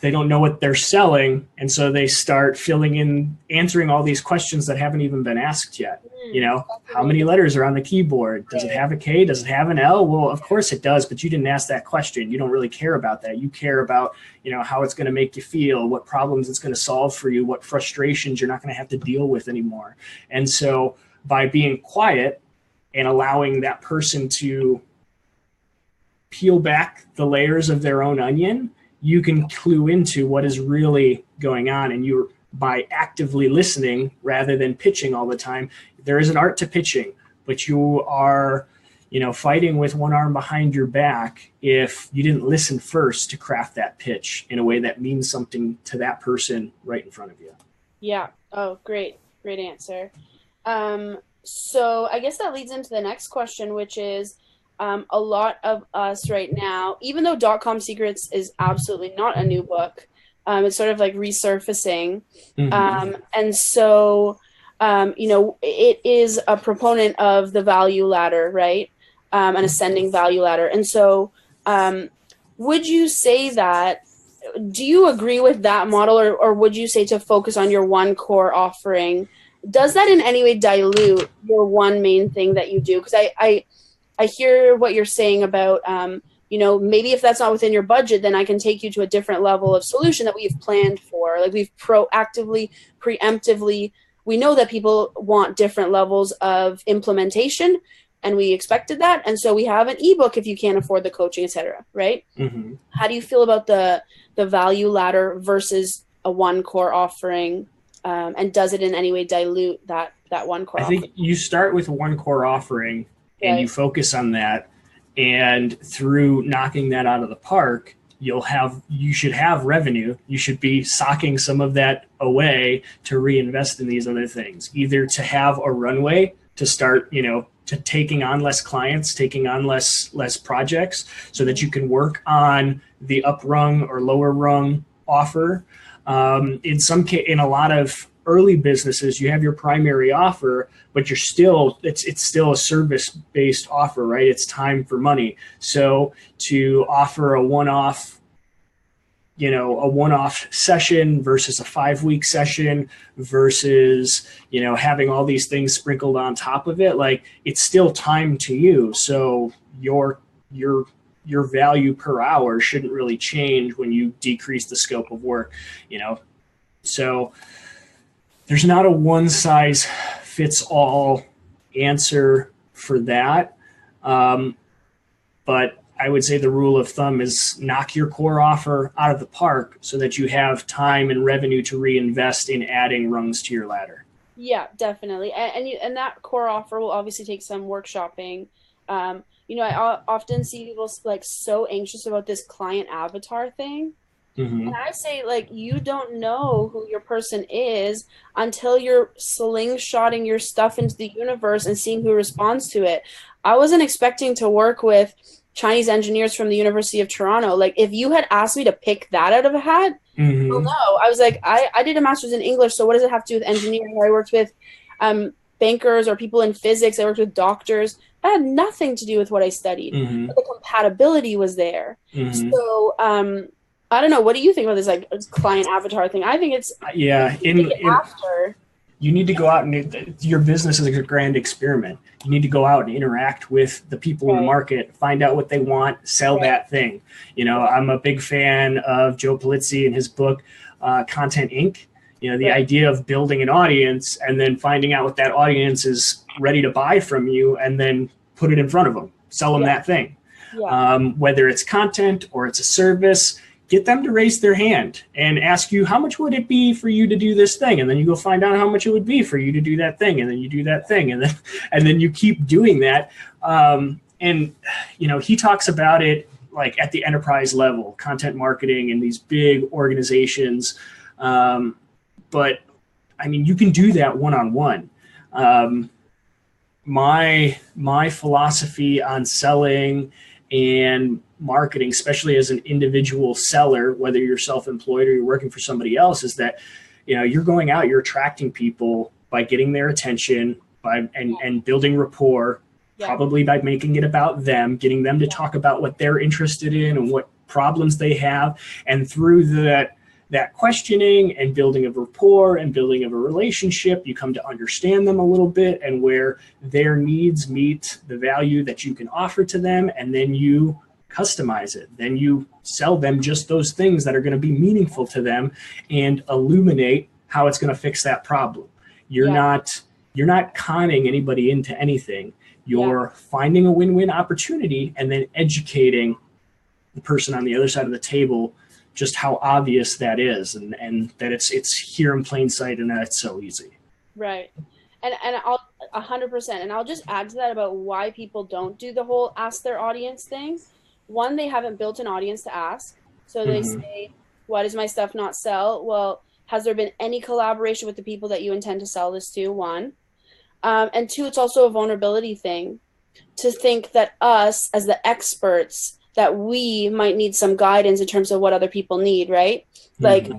they don't know what they're selling. And so they start answering all these questions that haven't even been asked yet. How many letters are on the keyboard? Does it have a K? Does it have an L? Well, of course it does, but you didn't ask that question. You don't really care about that. You care about, how it's going to make you feel, what problems it's going to solve for you, what frustrations you're not going to have to deal with anymore. And so by being quiet and allowing that person to peel back the layers of their own onion, you can clue into what is really going on. And by actively listening rather than pitching all the time, there is an art to pitching, but you are, fighting with one arm behind your back if you didn't listen first to craft that pitch in a way that means something to that person right in front of you. Yeah. Oh, great. Great answer. So I guess that leads into the next question, which is, a lot of us right now, even though .com Secrets is absolutely not a new book, it's sort of like resurfacing. Mm-hmm. And so, it is a proponent of the value ladder, right? An ascending value ladder. And so would you say do you agree with that model, or would you say to focus on your one core offering? Does that in any way dilute your one main thing that you do? Because I hear what you're saying about, maybe if that's not within your budget, then I can take you to a different level of solution that we've planned for. Like we've proactively, preemptively, we know that people want different levels of implementation and we expected that. And so we have an ebook if you can't afford the coaching, et cetera, right? Mm-hmm. How do you feel about the value ladder versus a one core offering? And does it in any way dilute that one core offering? I think you start with one core offering and you focus on that, and through knocking that out of the park, you should have revenue. You should be socking some of that away to reinvest in these other things, either to have a runway to start, to taking on less clients, taking on less projects, so that you can work on the up rung or lower rung offer. In a lot of early businesses, you have your primary offer, but it's still a service-based offer, right? It's time for money. So to offer a one-off session versus a 5-week session versus, having all these things sprinkled on top of it, like it's still time to you. So your your value per hour shouldn't really change when you decrease the scope of work, So there's not a one size fits all answer for that. But I would say the rule of thumb is knock your core offer out of the park so that you have time and revenue to reinvest in adding rungs to your ladder. Yeah, definitely. And that core offer will obviously take some workshopping. I often see people like so anxious about this client avatar thing. Mm-hmm. And I say, like, you don't know who your person is until you're slingshotting your stuff into the universe and seeing who responds to it. I wasn't expecting to work with Chinese engineers from the University of Toronto. Like, if you had asked me to pick that out of a hat, Mm-hmm. well, no. I was like, I did a master's in English, so what does it have to do with engineering? I worked with bankers or people in physics. I worked with doctors. That had nothing to do with what I studied. Mm-hmm. But the compatibility was there. Mm-hmm. So, I don't know. What do you think about this like client avatar thing? I think it's after. You need to go out and your business is a grand experiment. You need to go out and interact with the people in the market, find out what they want, sell that thing. I'm a big fan of Joe Polizzi and his book, Content Inc. The idea of building an audience and then finding out what that audience is ready to buy from you and then put it in front of them, sell them that thing. Yeah. Whether it's content or it's a service, get them to raise their hand and ask you, how much would it be for you to do this thing? And then you go find out how much it would be for you to do that thing. And then you do that thing. And then you keep doing that. He talks about it like at the enterprise level, content marketing and these big organizations. But I mean, you can do that one-on-one. My philosophy on selling and marketing, especially as an individual seller, whether you're self-employed or you're working for somebody else, is that, you're going out, you're attracting people by getting their attention and building rapport, probably by making it about them, getting them to talk about what they're interested in and what problems they have. And through that questioning and building of rapport and building of a relationship, you come to understand them a little bit and where their needs meet the value that you can offer to them. And then you customize it. Then you sell them just those things that are going to be meaningful to them and illuminate how it's going to fix that problem. You're not conning anybody into anything. You're finding a win-win opportunity and then educating the person on the other side of the table just how obvious that is and that it's here in plain sight and that it's so easy. Right. And I'll 100%. And I'll just add to that about why people don't do the whole ask their audience thing. One, they haven't built an audience to ask. So they say, why does my stuff not sell? Well, has there been any collaboration with the people that you intend to sell this to? One. And two, it's also a vulnerability thing to think that us as the experts, that we might need some guidance in terms of what other people need, right? Like,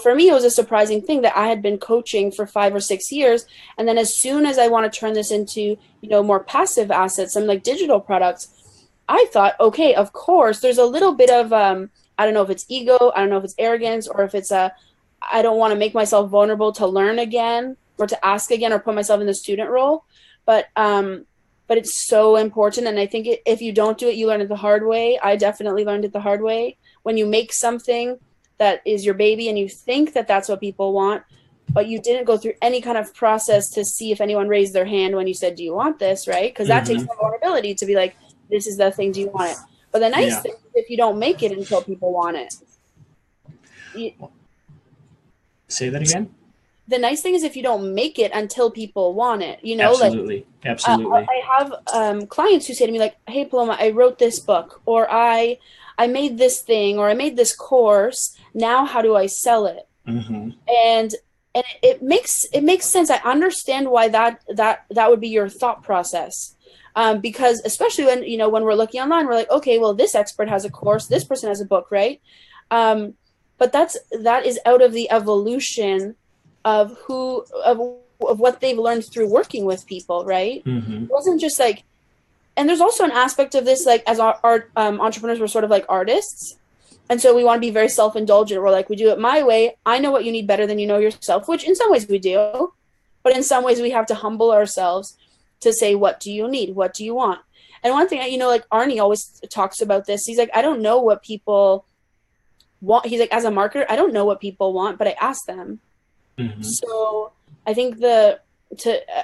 for me, it was a surprising thing that I had been coaching for 5 or 6 years. And then as soon as I want to turn this into, more passive assets, some like digital products, I thought, okay, of course, there's a little bit of, I don't know if it's ego, I don't know if it's arrogance, or if it's I don't want to make myself vulnerable to learn again or to ask again or put myself in the student role. But it's so important. And I think if you don't do it, you learn it the hard way. I definitely learned it the hard way. When you make something that is your baby and you think that that's what people want, but you didn't go through any kind of process to see if anyone raised their hand when you said, do you want this, right? Because that takes some vulnerability to be like, this is the thing, do you want it? But the nice thing is if you don't make it until people want it. Say that again? The nice thing is if you don't make it until people want it, Absolutely. Absolutely. I have clients who say to me like, hey, Paloma, I wrote this book, or I made this thing, or I made this course. Now, how do I sell it? And it makes sense. I understand why that would be your thought process. Because especially when we're looking online, we're like, okay, well, this expert has a course, this person has a book, right? But that is out of the evolution of what they've learned through working with people, right? It wasn't just like, and there's also an aspect of this, like as our entrepreneurs, we're sort of like artists. And so we want to be very self-indulgent. We're like, we do it my way. I know what you need better than you know yourself, which in some ways we do. But in some ways we have to humble ourselves to say, what do you need? What do you want? And one thing, like Arnie always talks about this. He's like, I don't know what people want. He's like, as a marketer, I don't know what people want, but I ask them. Mm-hmm. So I think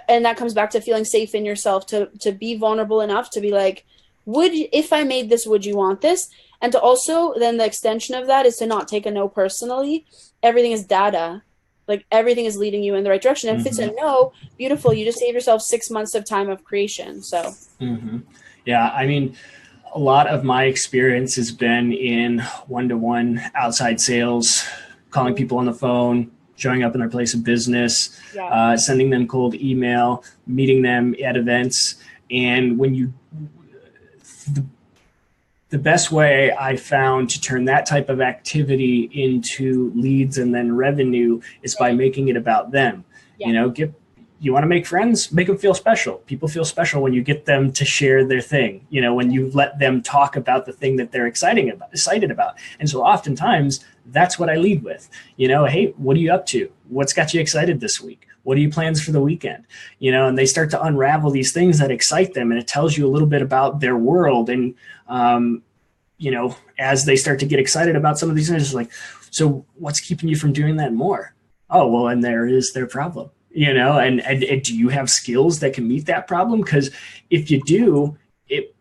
and that comes back to feeling safe in yourself, to be vulnerable enough to be like, if I made this, would you want this? And to also, then the extension of that is to not take a no personally. Everything is data. Like everything is leading you in the right direction. And if it's a no, beautiful. You just save yourself 6 months of time of creation. So, yeah, I mean, a lot of my experience has been in one-to-one outside sales, calling people on the phone, showing up in their place of business, sending them cold email, meeting them at events. And when the best way I found to turn that type of activity into leads and then revenue is by making it about them. Yeah. You want to make friends, make them feel special. People feel special when you get them to share their thing, when you let them talk about the thing that they're excited about. And so oftentimes that's what I lead with, hey, what are you up to? What's got you excited this week? What are your plans for the weekend? And they start to unravel these things that excite them, and it tells you a little bit about their world. And, as they start to get excited about some of these things, it's like, so what's keeping you from doing that more? Oh, well, and there is their problem, and do you have skills that can meet that problem? Because if you do,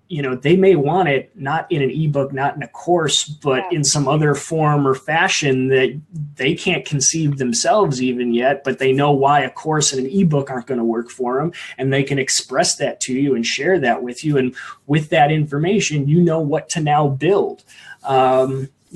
they may want it not in an ebook, not in a course, but in some other form or fashion that they can't conceive themselves even yet, but they know why a course and an ebook aren't going to work for them. And they can express that to you and share that with you. And with that information, what to now build.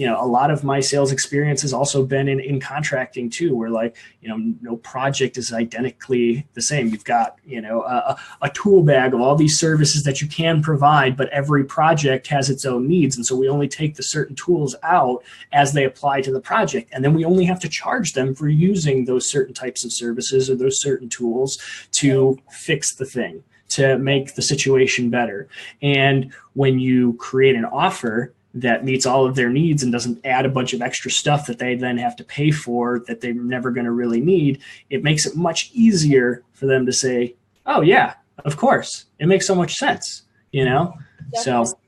A lot of my sales experience has also been in contracting too, where no project is identically the same. You've got, a tool bag of all these services that you can provide, but every project has its own needs. And so we only take the certain tools out as they apply to the project. And then we only have to charge them for using those certain types of services or those certain tools to fix the thing, to make the situation better. And when you create an offer that meets all of their needs and doesn't add a bunch of extra stuff that they then have to pay for that they're never going to really need, it makes it much easier for them to say, oh yeah, of course. It makes so much sense, Definitely. So.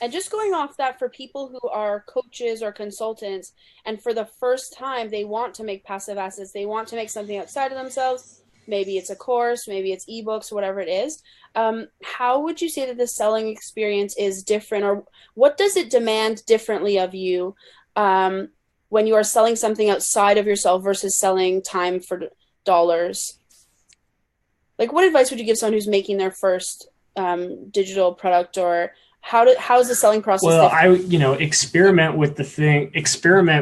And just going off that, for people who are coaches or consultants, and for the first time, they want to make passive assets, they want to make something outside of themselves. Maybe it's a course, maybe it's ebooks, whatever it is. How would you say that the selling experience is different, or what does it demand differently of you when you are selling something outside of yourself versus selling time for dollars? Like, what advice would you give someone who's making their first digital product, or how's the selling process? Well, experiment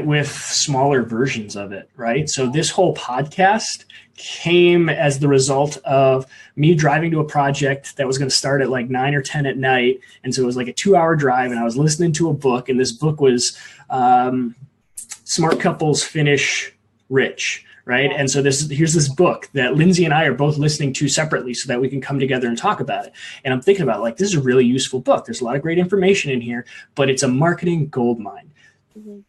with smaller versions of it, right? So this whole podcast came as the result of me driving to a project that was going to start at like 9 or 10 at night. And so it was like a 2-hour drive, and I was listening to a book, and this book was Smart Couples Finish Rich. Right. And so here's this book that Lindsay and I are both listening to separately so that we can come together and talk about it. And I'm thinking about this is a really useful book. There's a lot of great information in here, but it's a marketing goldmine. Mm-hmm.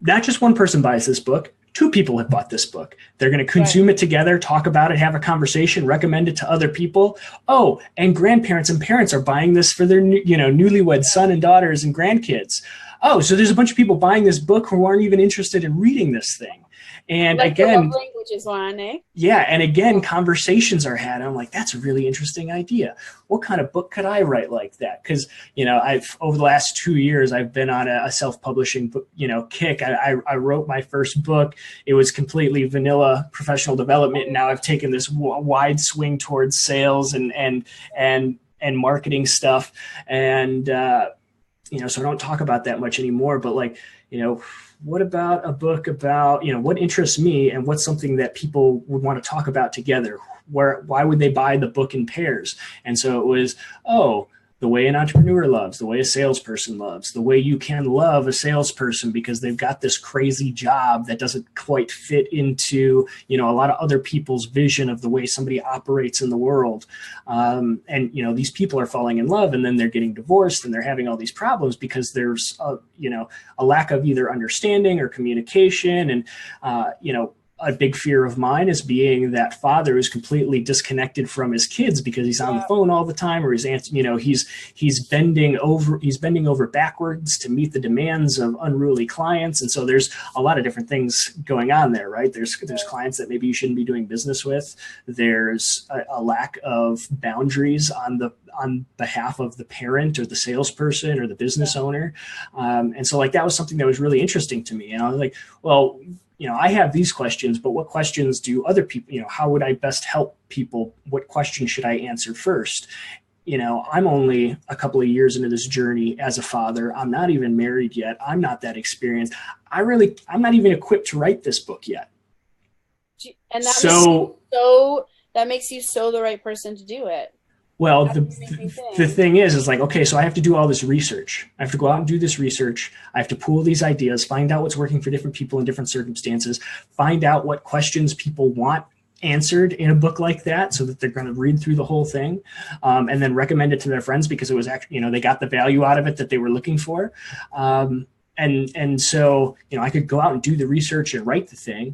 Not just one person buys this book. 2 people have bought this book. They're going to consume it together, talk about it, have a conversation, recommend it to other people. Oh, and grandparents and parents are buying this for their newlywed son and daughters and grandkids. Oh, so there's a bunch of people buying this book who aren't even interested in reading this thing. And like again, languages one, eh? Yeah. And again, conversations are had. I'm like, that's a really interesting idea. What kind of book could I write like that? Because, I've over the last 2 years, I've been on a self-publishing, kick. I wrote my first book. It was completely vanilla professional development. And now I've taken this wide swing towards sales and marketing stuff. And, so I don't talk about that much anymore, but what about a book about, what interests me and what's something that people would want to talk about together? Why would they buy the book in pairs? And so it was, the way an entrepreneur loves, the way a salesperson loves, the way you can love a salesperson because they've got this crazy job that doesn't quite fit into, a lot of other people's vision of the way somebody operates in the world. And these people are falling in love, and then they're getting divorced, and they're having all these problems because there's a lack of either understanding or communication. And, a big fear of mine is being that father who's completely disconnected from his kids because he's on the phone all the time, or he's bending over backwards to meet the demands of unruly clients. And so there's a lot of different things going on there, right? There's clients that maybe you shouldn't be doing business with. There's a lack of boundaries on behalf of the parent or the salesperson or the business owner. And so like, that was something that was really interesting to me. And I was like, well, I have these questions, but what questions do other people, how would I best help people? What questions should I answer first? I'm only a couple of years into this journey as a father. I'm not even married yet. I'm not that experienced. I'm not even equipped to write this book yet. And that makes you so the right person to do it. Well, the thing is like, okay, so I have to do all this research. I have to go out and do this research. I have to pool these ideas, find out what's working for different people in different circumstances, find out what questions people want answered in a book like that so that they're going to read through the whole thing, and then recommend it to their friends because it was actually, they got the value out of it that they were looking for. And so, I could go out and do the research and write the thing,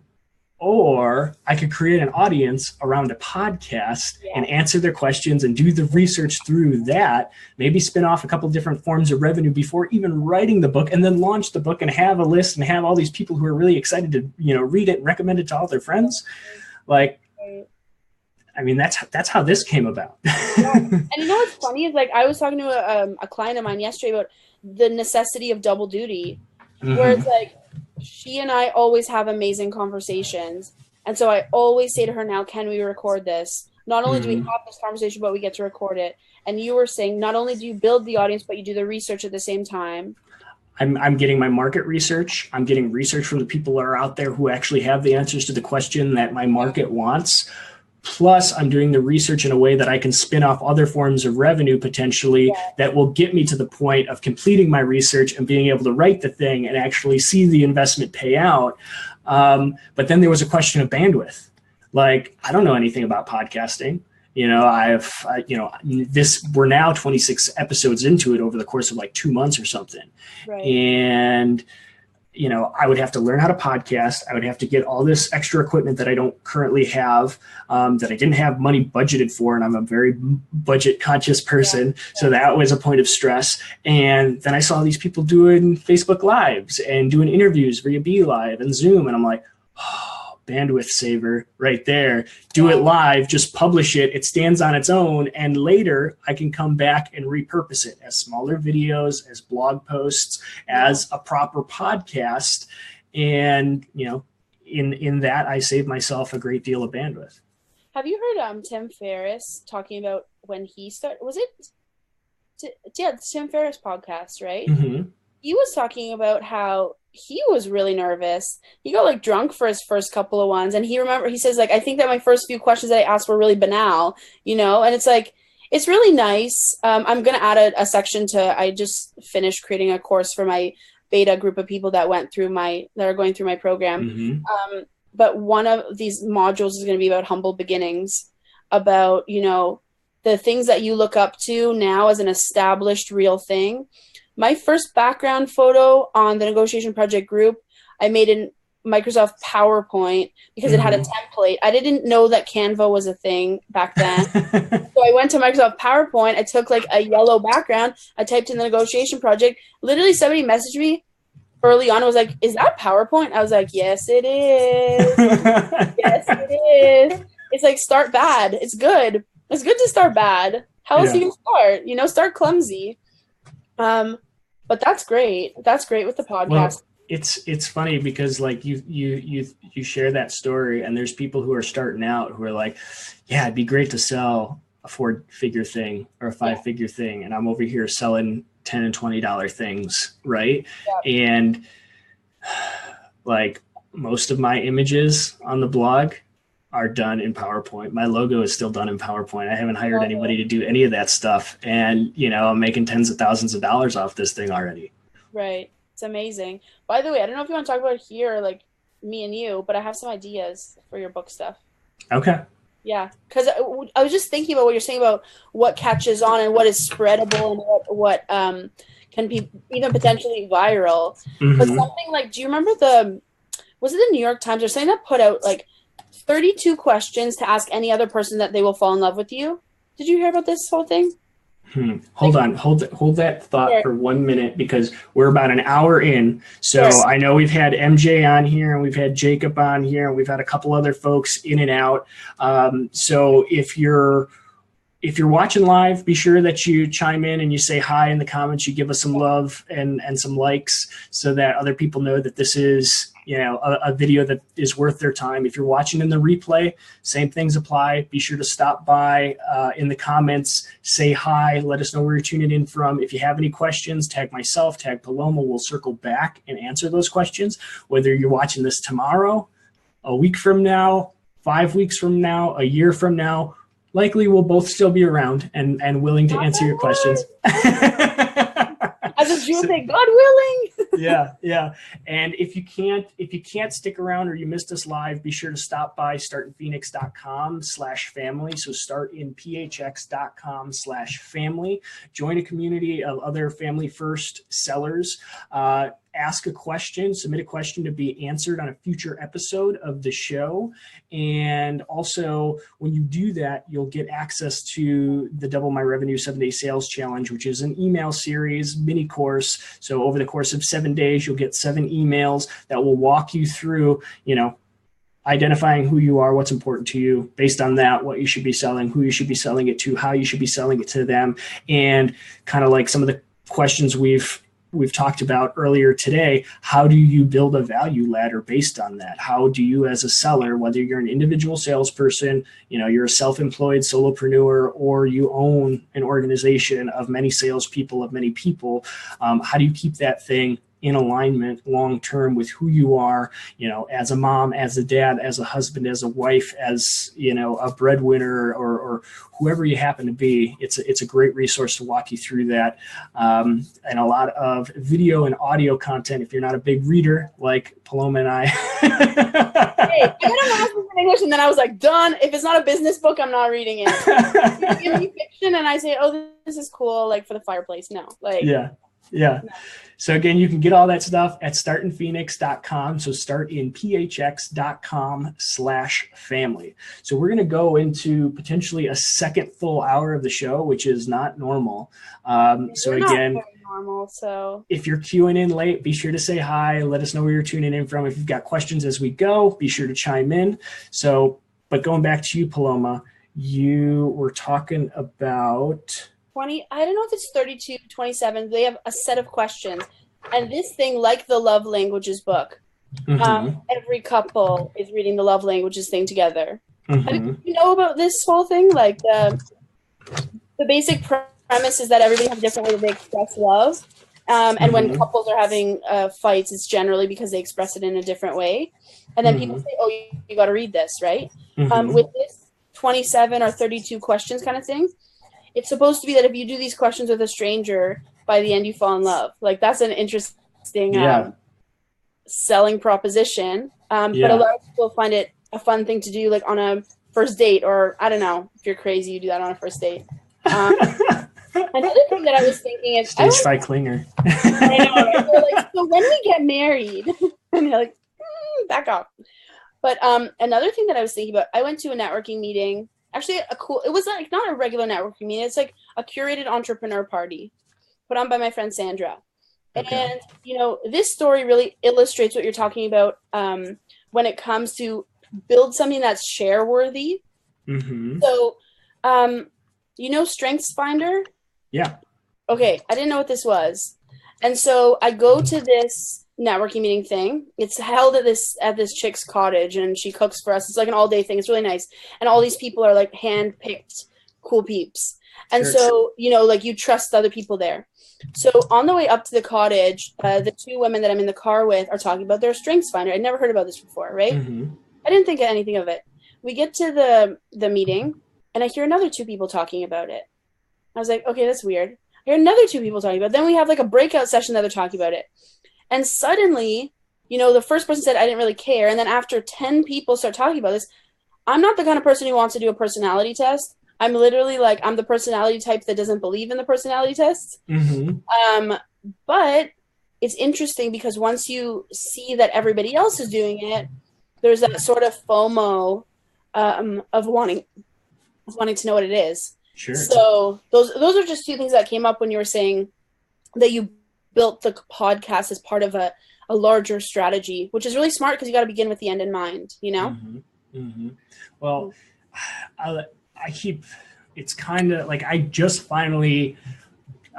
or I could create an audience around a podcast and answer their questions and do the research through that, maybe spin off a couple of different forms of revenue before even writing the book, and then launch the book and have a list and have all these people who are really excited to, read it and recommend it to all their friends. Like, I mean, that's how this came about. And what's funny is, like, I was talking to a client of mine yesterday about the necessity of double duty, where it's like, she and I always have amazing conversations. And so I always say to her now, can we record this? Not only do we have this conversation, but we get to record it. And you were saying, not only do you build the audience, but you do the research at the same time. I'm getting my market research. I'm getting research from the people that are out there who actually have the answers to the question that my market wants. Plus, I'm doing the research in a way that I can spin off other forms of revenue potentially that will get me to the point of completing my research and being able to write the thing and actually see the investment pay out. But then there was a question of bandwidth. Like, I don't know anything about podcasting. We're now 26 episodes into it over the course of like 2 months or something. Right. And I would have to learn how to podcast. I would have to get all this extra equipment that I don't currently have, that I didn't have money budgeted for. And I'm a very budget conscious person. So that was a point of stress. And then I saw these people doing Facebook Lives and doing interviews via Be Live and Zoom. And I'm like, oh, bandwidth saver right there. Do it live, just publish it. It stands on its own. And later I can come back and repurpose it as smaller videos, as blog posts, as a proper podcast. And, in that I save myself a great deal of bandwidth. Have you heard Tim Ferriss talking about when he started? Was it? Tim Ferriss podcast, right? Mm-hmm. He was talking about how he was really nervous. He got like drunk for his first couple of ones. And he says, like, I think that my first few questions that I asked were really banal, and it's like, it's really nice. I'm going to add a section I just finished creating a course for my beta group of people that are going through my program. Mm-hmm. But one of these modules is going to be about humble beginnings, about, the things that you look up to now as an established real thing. My first background photo on the Negotiation Project group, I made in Microsoft PowerPoint because it had a template. I didn't know that Canva was a thing back then. So I went to Microsoft PowerPoint. I took like a yellow background. I typed in the Negotiation Project. Literally somebody messaged me early on and was like, is that PowerPoint? I was like, yes, it is. Yes, it is. It's like, start bad. It's good. It's good to start bad. How else you can start? Start clumsy. But that's great. That's great with the podcast. Well, it's funny because like you share that story, and there's people who are starting out who are like, yeah, it'd be great to sell a 4-figure thing or a 5-figure thing, and I'm over here selling $10 and $20 things, right? Yeah. And like most of my images on the blog are done in PowerPoint. My logo is still done in PowerPoint. I haven't hired anybody to do any of that stuff. And, I'm making tens of thousands of dollars off this thing already. Right. It's amazing. By the way, I don't know if you want to talk about it here, like me and you, but I have some ideas for your book stuff. Okay. Yeah. Because I was just thinking about what you're saying about what catches on and what is spreadable and what can be even potentially viral. Mm-hmm. But something like, do you remember was it the New York Times or something that put out like 32 questions to ask any other person that they will fall in love with you? Did you hear about this whole thing? Hold on. Hold that thought for 1 minute, because we're about an hour in. So I know we've had MJ on here and we've had Jacob on here and we've had a couple other folks in and out. So if you're watching live, be sure that you chime in and you say hi in the comments. You give us some love and some likes so that other people know that this is, a video that is worth their time. If you're watching in the replay, same things apply. Be sure to stop by in the comments, say hi, let us know where you're tuning in from. If you have any questions, tag myself, tag Paloma. We'll circle back and answer those questions, whether you're watching this tomorrow, a week from now, 5 weeks from now, a year from now. Likely we'll both still be around and willing to answer your questions. As a Jew, say, God willing. Yeah. And if you can't stick around or you missed us live, be sure to stop by startinphoenix.com/family. So startinphx.com/family. Join a community of other family first sellers. Ask a question, submit a question to be answered on a future episode of the show. And also, when you do that, you'll get access to the Double My Revenue 7-Day Sales Challenge, which is an email series, mini course. So over the course of 7 days, you'll get 7 emails that will walk you through, identifying who you are, what's important to you, based on that, what you should be selling, who you should be selling it to, how you should be selling it to them, and kind of like some of the questions we've talked about earlier today. How do you build a value ladder based on that? How do you, as a seller, whether you're an individual salesperson, you're a self-employed solopreneur, or you own an organization of many salespeople, of many people, how do you keep that thing in alignment long-term with who you are, as a mom, as a dad, as a husband, as a wife, as, a breadwinner, or whoever you happen to be. It's a great resource to walk you through that. And a lot of video and audio content, if you're not a big reader like Paloma and I. Hey, I got a master's in English and then I was like, done. If it's not a business book, I'm not reading it. You give me fiction and I say, oh, this is cool, like for the fireplace. No. Yeah. No. So again, you can get all that stuff at startinphoenix.com. So startinphx.com/family. So we're going to go into potentially a second full hour of the show, which is not normal. So again, normal, so if you're queuing in late, be sure to say hi. Let us know where you're tuning in from. If you've got questions as we go, be sure to chime in. But going back to you, Paloma, you were talking about 20, I don't know if it's 32, 27. They have a set of questions. And this thing, like the love languages book, every couple is reading the love languages thing together. Do you know about this whole thing? Like the basic premise is that everybody has a different way that they express love. And when couples are having fights, it's generally because they express it in a different way. And then people say, oh, you got to read this, right? With this 27 or 32 questions kind of thing, it's supposed to be that if you do these questions with a stranger, by the end you fall in love. Like, that's an interesting selling proposition. But a lot of people find it a fun thing to do, like on a first date, or I don't know, if you're crazy, you do that on a first date. Another thing that I was thinking is stage fright clinger. I know, right? So, like, so when we get married, and you're like, back off. But another thing that I was thinking about, I went to a networking meeting. Actually, it was like not a regular networking meeting. It's like a curated entrepreneur party put on by my friend Sandra. Okay. And, this story really illustrates what you're talking about when it comes to build something that's share worthy. So, Strengths Finder? Yeah. Okay. I didn't know what this was. And so I go to this networking meeting thing. It's held at this chick's cottage, and she cooks for us. It's like an all-day thing. It's really nice. And all these people are like hand-picked cool peeps. And so, like, you trust other people there. So on the way up to the cottage, the 2 women that I'm in the car with are talking about their Strengths Finder. I'd never heard about this before, right? I didn't think anything of it. We get to the meeting, and I hear another 2 people talking about it. I was like, okay, that's weird. I hear another 2 people talking about it. Then we have like a breakout session that they're talking about it. And suddenly, the first person said, I didn't really care. And then after 10 people start talking about this, I'm not the kind of person who wants to do a personality test. I'm literally like, I'm the personality type that doesn't believe in the personality tests. But it's interesting because once you see that everybody else is doing it, there's that sort of FOMO of wanting to know what it is. Sure. So those are just two things that came up when you were saying that you built the podcast as part of a larger strategy, which is really smart because you got to begin with the end in mind, you know? Mm-hmm. Mm-hmm. Well, it's kind of like I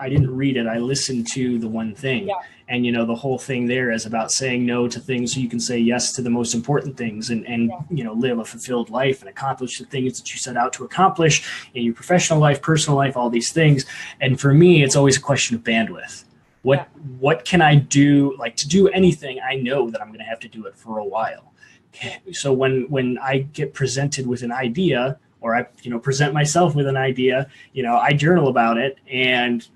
didn't read it. I listened to the one thing. Yeah. And, the whole thing there is about saying no to things so you can say yes to the most important things and live a fulfilled life and accomplish the things that you set out to accomplish in your professional life, personal life, all these things. And for me, it's always a question of bandwidth. What can I do? Like, to do anything, I know that I'm going to have to do it for a while. So when I get presented with an idea, or I present myself with an idea, I journal about it and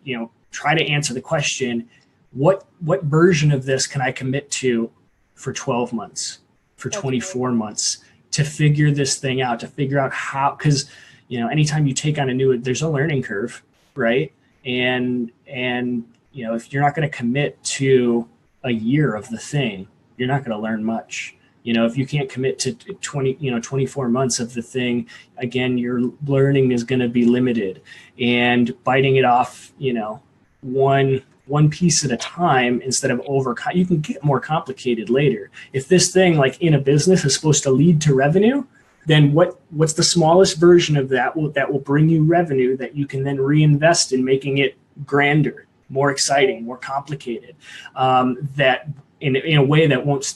try to answer the question, what version of this can I commit to for 12 months, for 24 months, to figure this thing out, to figure out how, because anytime you take on there's a learning curve, right? And if you're not going to commit to a year of the thing, you're not going to learn much. If you can't commit to 24 months of the thing, again, your learning is going to be limited. And biting it off, one piece at a time instead of you can get more complicated later. If this thing, like in a business, is supposed to lead to revenue, then what's the smallest version of that will bring you revenue that you can then reinvest in making it grander, more exciting, more complicated, that in a way that won't,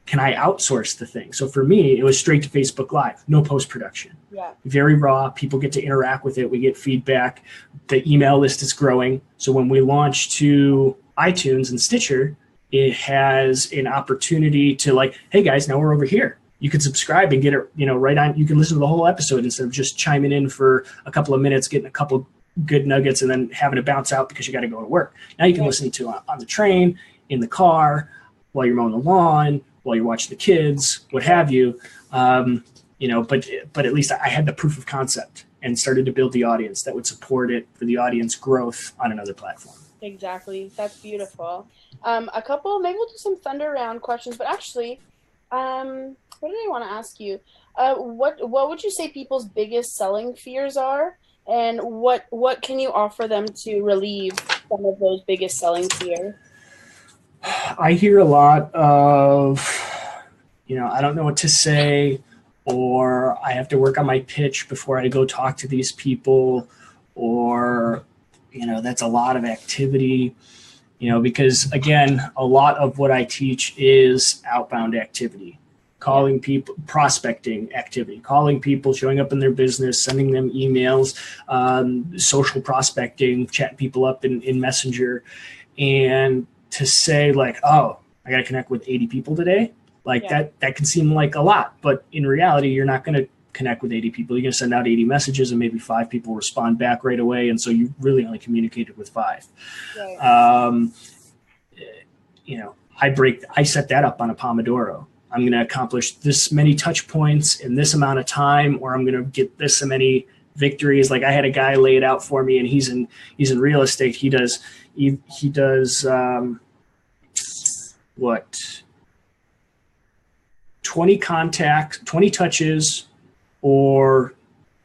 can I outsource the thing? So for me, it was straight to Facebook Live, no post-production. Yeah. Very raw. People get to interact with it. We get feedback. The email list is growing. So when we launch to iTunes and Stitcher, it has an opportunity to like, hey guys, now we're over here. You can subscribe and get it, right on. You can listen to the whole episode instead of just chiming in for a couple of minutes, getting a couple good nuggets, and then having to bounce out because you got to go to work. Now you can listen to on the train, in the car, while you're mowing the lawn, while you're watching the kids, what have you. But at least I had the proof of concept and started to build the audience that would support it for the audience growth on another platform. Exactly. That's beautiful. A couple, maybe we'll do some thunder round questions, but actually, what did I want to ask you? What would you say people's biggest selling fears are? And what can you offer them to relieve some of those biggest selling fears? I hear a lot of, I don't know what to say, or I have to work on my pitch before I go talk to these people, or, that's a lot of activity, because again, a lot of what I teach is outbound activity, calling people, prospecting activity, calling people, showing up in their business, sending them emails, social prospecting, chatting people up in Messenger. And to say like, oh, I got to connect with 80 people today, that can seem like a lot, but in reality, you're not going to connect with 80 people. You're going to send out 80 messages and maybe 5 people respond back right away. And so you really only communicated with 5. Right. I set that up on a Pomodoro. I'm going to accomplish this many touch points in this amount of time, or I'm going to get this many victories. Like I had a guy lay it out for me, and he's in real estate. He does 20 contacts, 20 touches, or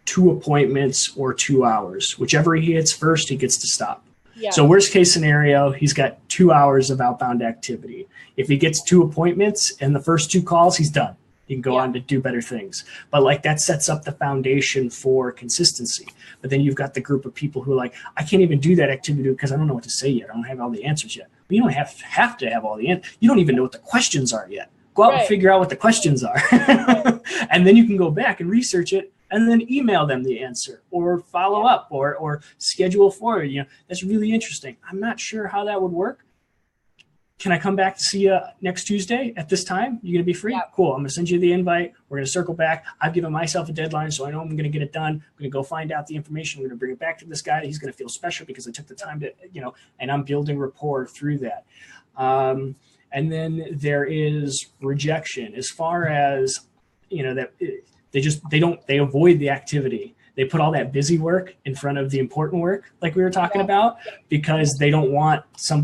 2 appointments or 2 hours. Whichever he hits first, he gets to stop. Yeah. So worst case scenario, he's got 2 hours of outbound activity. If he gets 2 appointments and the first 2 calls, he's done. He can go on to do better things. But that sets up the foundation for consistency. But then you've got the group of people who are like, I can't even do that activity because I don't know what to say yet. I don't have all the answers yet. But you don't have to have all the answers. You don't even know what the questions are yet. Go out and figure out what the questions are. And then you can go back and research it and then email them the answer or follow up or schedule for it. That's really interesting. I'm not sure how that would work. Can I come back to see you next Tuesday at this time? You're going to be free? Yeah. Cool. I'm going to send you the invite. We're going to circle back. I've given myself a deadline, so I know I'm going to get it done. I'm going to go find out the information. I'm going to bring it back to this guy. He's going to feel special because I took the time to, and I'm building rapport through that. And then there is rejection as far as, that they avoid the activity. they put all that busy work in front of the important work, like we were talking about, because they don't want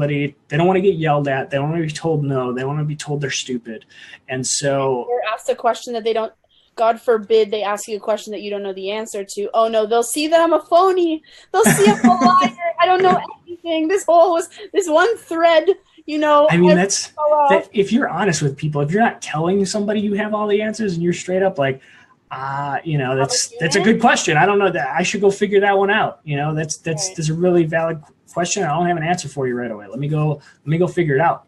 they don't want to get yelled at. They don't want to be told no. They want to be told they're stupid. And so, or asked a question that they don't, God forbid they ask you a question that you don't know the answer to. Oh no, they'll see that I'm a phony. They'll see I'm a liar. I don't know anything. This one thread, you know. I mean, that if you're honest with people, if you're not telling somebody you have all the answers and you're straight up like, you know, that's a good question. I don't know that. I should go figure that one out. You know, that's a really valid question. I don't have an answer for you right away. Let me go figure it out.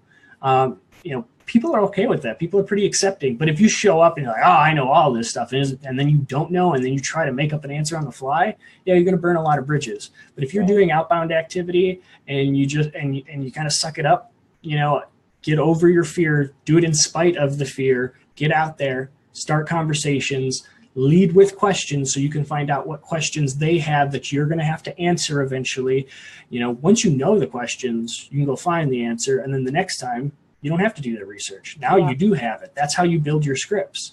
You know, people are okay with that. People are pretty accepting. But if you show up and you're like, oh, I know all this stuff, and then you don't know, and then you try to make up an answer on the fly, yeah, you're going to burn a lot of bridges. But if you're doing outbound activity and you just and you kind of suck it up, you know, get over your fear, do it in spite of the fear, get out there, start conversations, lead with questions so you can find out what questions they have that you're going to have to answer eventually. You know, once you know the questions, you can go find the answer, and then the next time you don't have to do the research. Now you do have it. That's how you build your scripts.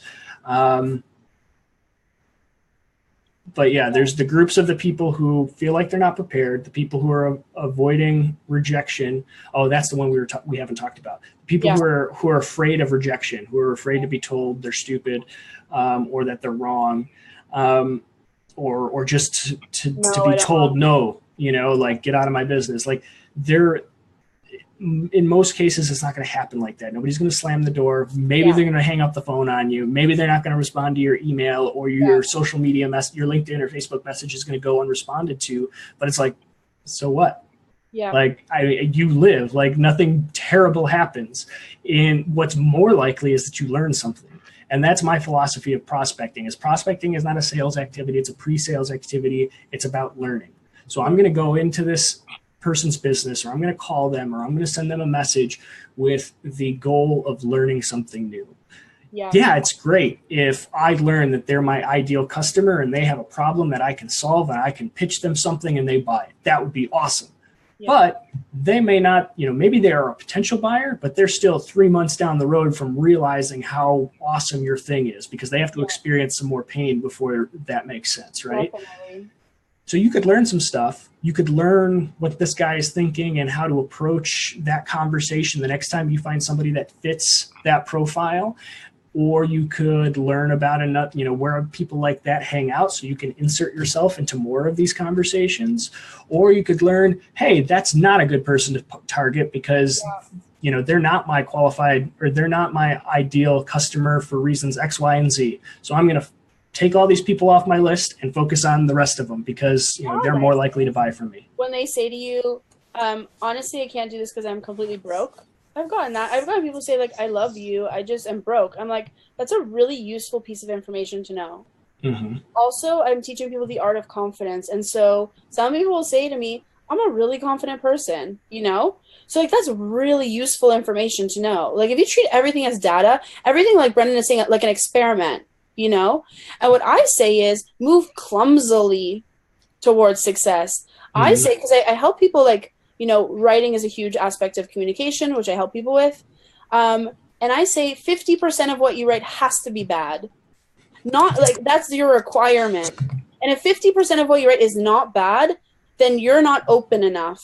But yeah, there's the groups of the people who feel like they're not prepared, the people who are avoiding rejection. Oh, that's the one we haven't talked about. People who are afraid of rejection, who are afraid to be told they're stupid, or that they're wrong, or just to be told no. You know, like, get out of my business. Like, in most cases, it's not going to happen like that. Nobody's going to slam the door. Maybe they're going to hang up the phone on you. Maybe they're not going to respond to your email or your social media your LinkedIn or Facebook message is going to go unresponded to. But it's like, so what? Yeah. Like, you live, like, nothing terrible happens. And what's more likely is that you learn something. And that's my philosophy of prospecting. Prospecting is not a sales activity. It's a pre-sales activity. It's about learning. So I'm going to go into this person's business, or I'm going to call them, or I'm going to send them a message with the goal of learning something new. Yeah, it's great if I learn that they're my ideal customer and they have a problem that I can solve and I can pitch them something and they buy it. That would be awesome. But they may not, you know, maybe they are a potential buyer, but they're still 3 months down the road from realizing how awesome your thing is, because they have to experience some more pain before that makes sense, right? Definitely. So you could learn some stuff. You could learn what this guy is thinking and how to approach that conversation the next time you find somebody that fits that profile. Or you could learn about where people like that hang out, so you can insert yourself into more of these conversations. Or you could learn, hey, that's not a good person to target because they're not my qualified, or they're not my ideal customer for reasons X, Y, and Z. So I'm going to take all these people off my list and focus on the rest of them because they're more likely to buy from me. When they say to you, honestly, I can't do this because I'm completely broke. I've gotten that. I've gotten people say, like, I love you, I just am broke. I'm like, that's a really useful piece of information to know. Mm-hmm. Also, I'm teaching people the art of confidence. And so some people will say to me, I'm a really confident person, So, like, that's really useful information to know. Like, if you treat everything as data, everything, like Brendan is saying, like an experiment, And what I say is move clumsily towards success. Mm-hmm. I say, because I help people, like, writing is a huge aspect of communication, which I help people with. And I say 50% of what you write has to be bad. Not like that's your requirement. And if 50% of what you write is not bad, then you're not open enough.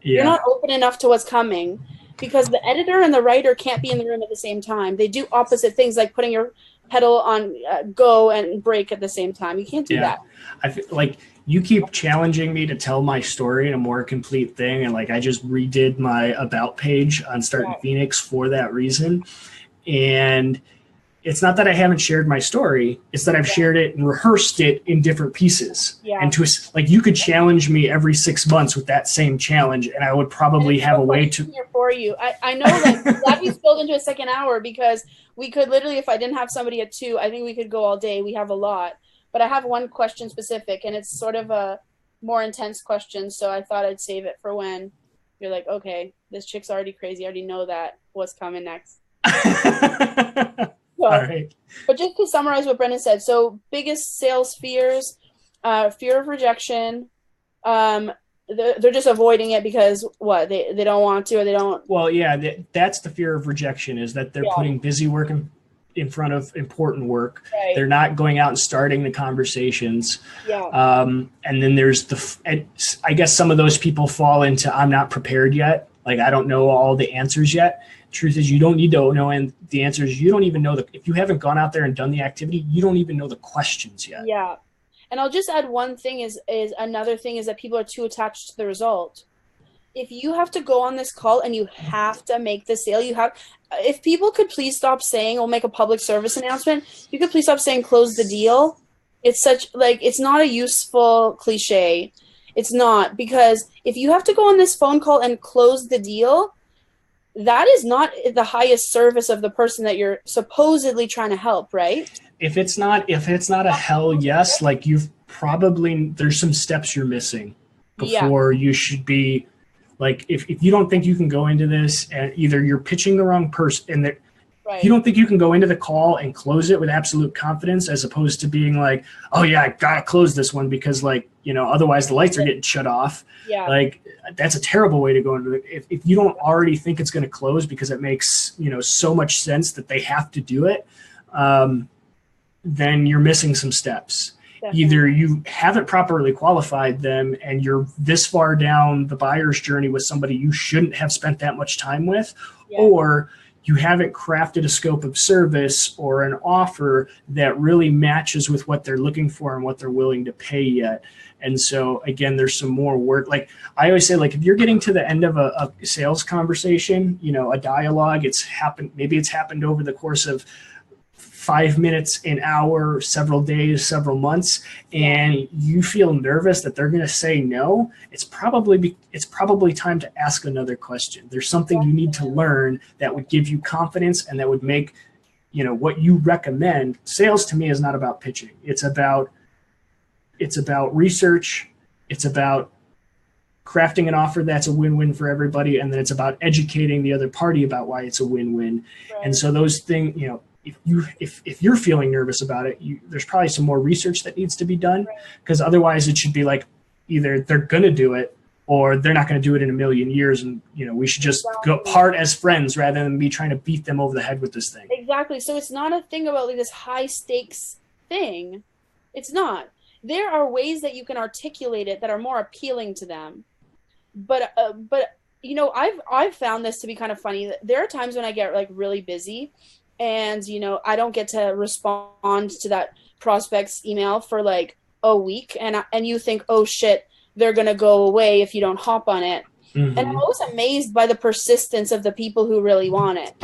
Yeah. You're not open enough to what's coming, because the editor and the writer can't be in the room at the same time. They do opposite things, like putting your pedal on go and brake at the same time. You can't do that. I feel like you keep challenging me to tell my story in a more complete thing. And like, I just redid my about page on Starting Phoenix for that reason. And it's not that I haven't shared my story. It's that I've shared it and rehearsed it in different pieces. Yeah. And you could challenge me every 6 months with that same challenge, and I would probably have a way to. Here for you. I know that glad we spilled into a second hour, because we could literally, if I didn't have somebody at 2, I think we could go all day. We have a lot. But I have one question specific, and it's sort of a more intense question, so I thought I'd save it for when you're like, okay, this chick's already crazy. I already know that. What's coming next? All right. But just to summarize what Brendan said, so biggest sales fears, fear of rejection. They're just avoiding it because what? They don't want to, or they don't. Well, yeah, that's the fear of rejection, is that they're putting busy work in front of important work. Right. They're not going out and starting the conversations. Yeah. And then there's I guess some of those people fall into, I'm not prepared yet. Like, I don't know all the answers yet. Truth is, you don't need to know the answers. You don't even know if you haven't gone out there and done the activity, you don't even know the questions yet. Yeah. And I'll just add one thing is another thing is that people are too attached to the result. If you have to go on this call and you have to make the sale, if people could please stop saying, we'll make a public service announcement, you could please stop saying close the deal. It's it's not a useful cliche. It's not, because if you have to go on this phone call and close the deal, that is not the highest service of the person that you're supposedly trying to help, right? If it's not a hell yes, like there's some steps you're missing before you should be. Like, if you don't think you can go into this, and either you're pitching the wrong person, and you don't think you can go into the call and close it with absolute confidence, as opposed to being like, oh yeah, I gotta close this one because, like, otherwise the lights are getting shut off. Yeah. Like, that's a terrible way to go into it. If you don't already think it's going to close because it makes so much sense that they have to do it, then you're missing some steps. Definitely. Either you haven't properly qualified them and you're this far down the buyer's journey with somebody you shouldn't have spent that much time with, or you haven't crafted a scope of service or an offer that really matches with what they're looking for and what they're willing to pay yet. And so, again, there's some more work. Like I always say, like, if you're getting to the end of a sales conversation, a dialogue, maybe it's happened over the course of 5 minutes, an hour, several days, several months, and you feel nervous that they're going to say no, it's probably time to ask another question. There's something you need to learn that would give you confidence and that would make, what you recommend. Sales to me is not about pitching. It's about research. It's about crafting an offer that's a win-win for everybody, and then it's about educating the other party about why it's a win-win. Right. And so those things, if you're feeling nervous about it, there's probably some more research that needs to be done, because otherwise it should be like either they're going to do it or they're not going to do it in a million years. And, we should just go part as friends rather than me trying to beat them over the head with this thing. Exactly. So it's not a thing about like this high stakes thing. It's not. There are ways that you can articulate it that are more appealing to them. But I've found this to be kind of funny. There are times when I get like really busy and, I don't get to respond to that prospect's email for like a week. And you think, oh shit, they're going to go away if you don't hop on it. Mm-hmm. And I'm always amazed by the persistence of the people who really want it.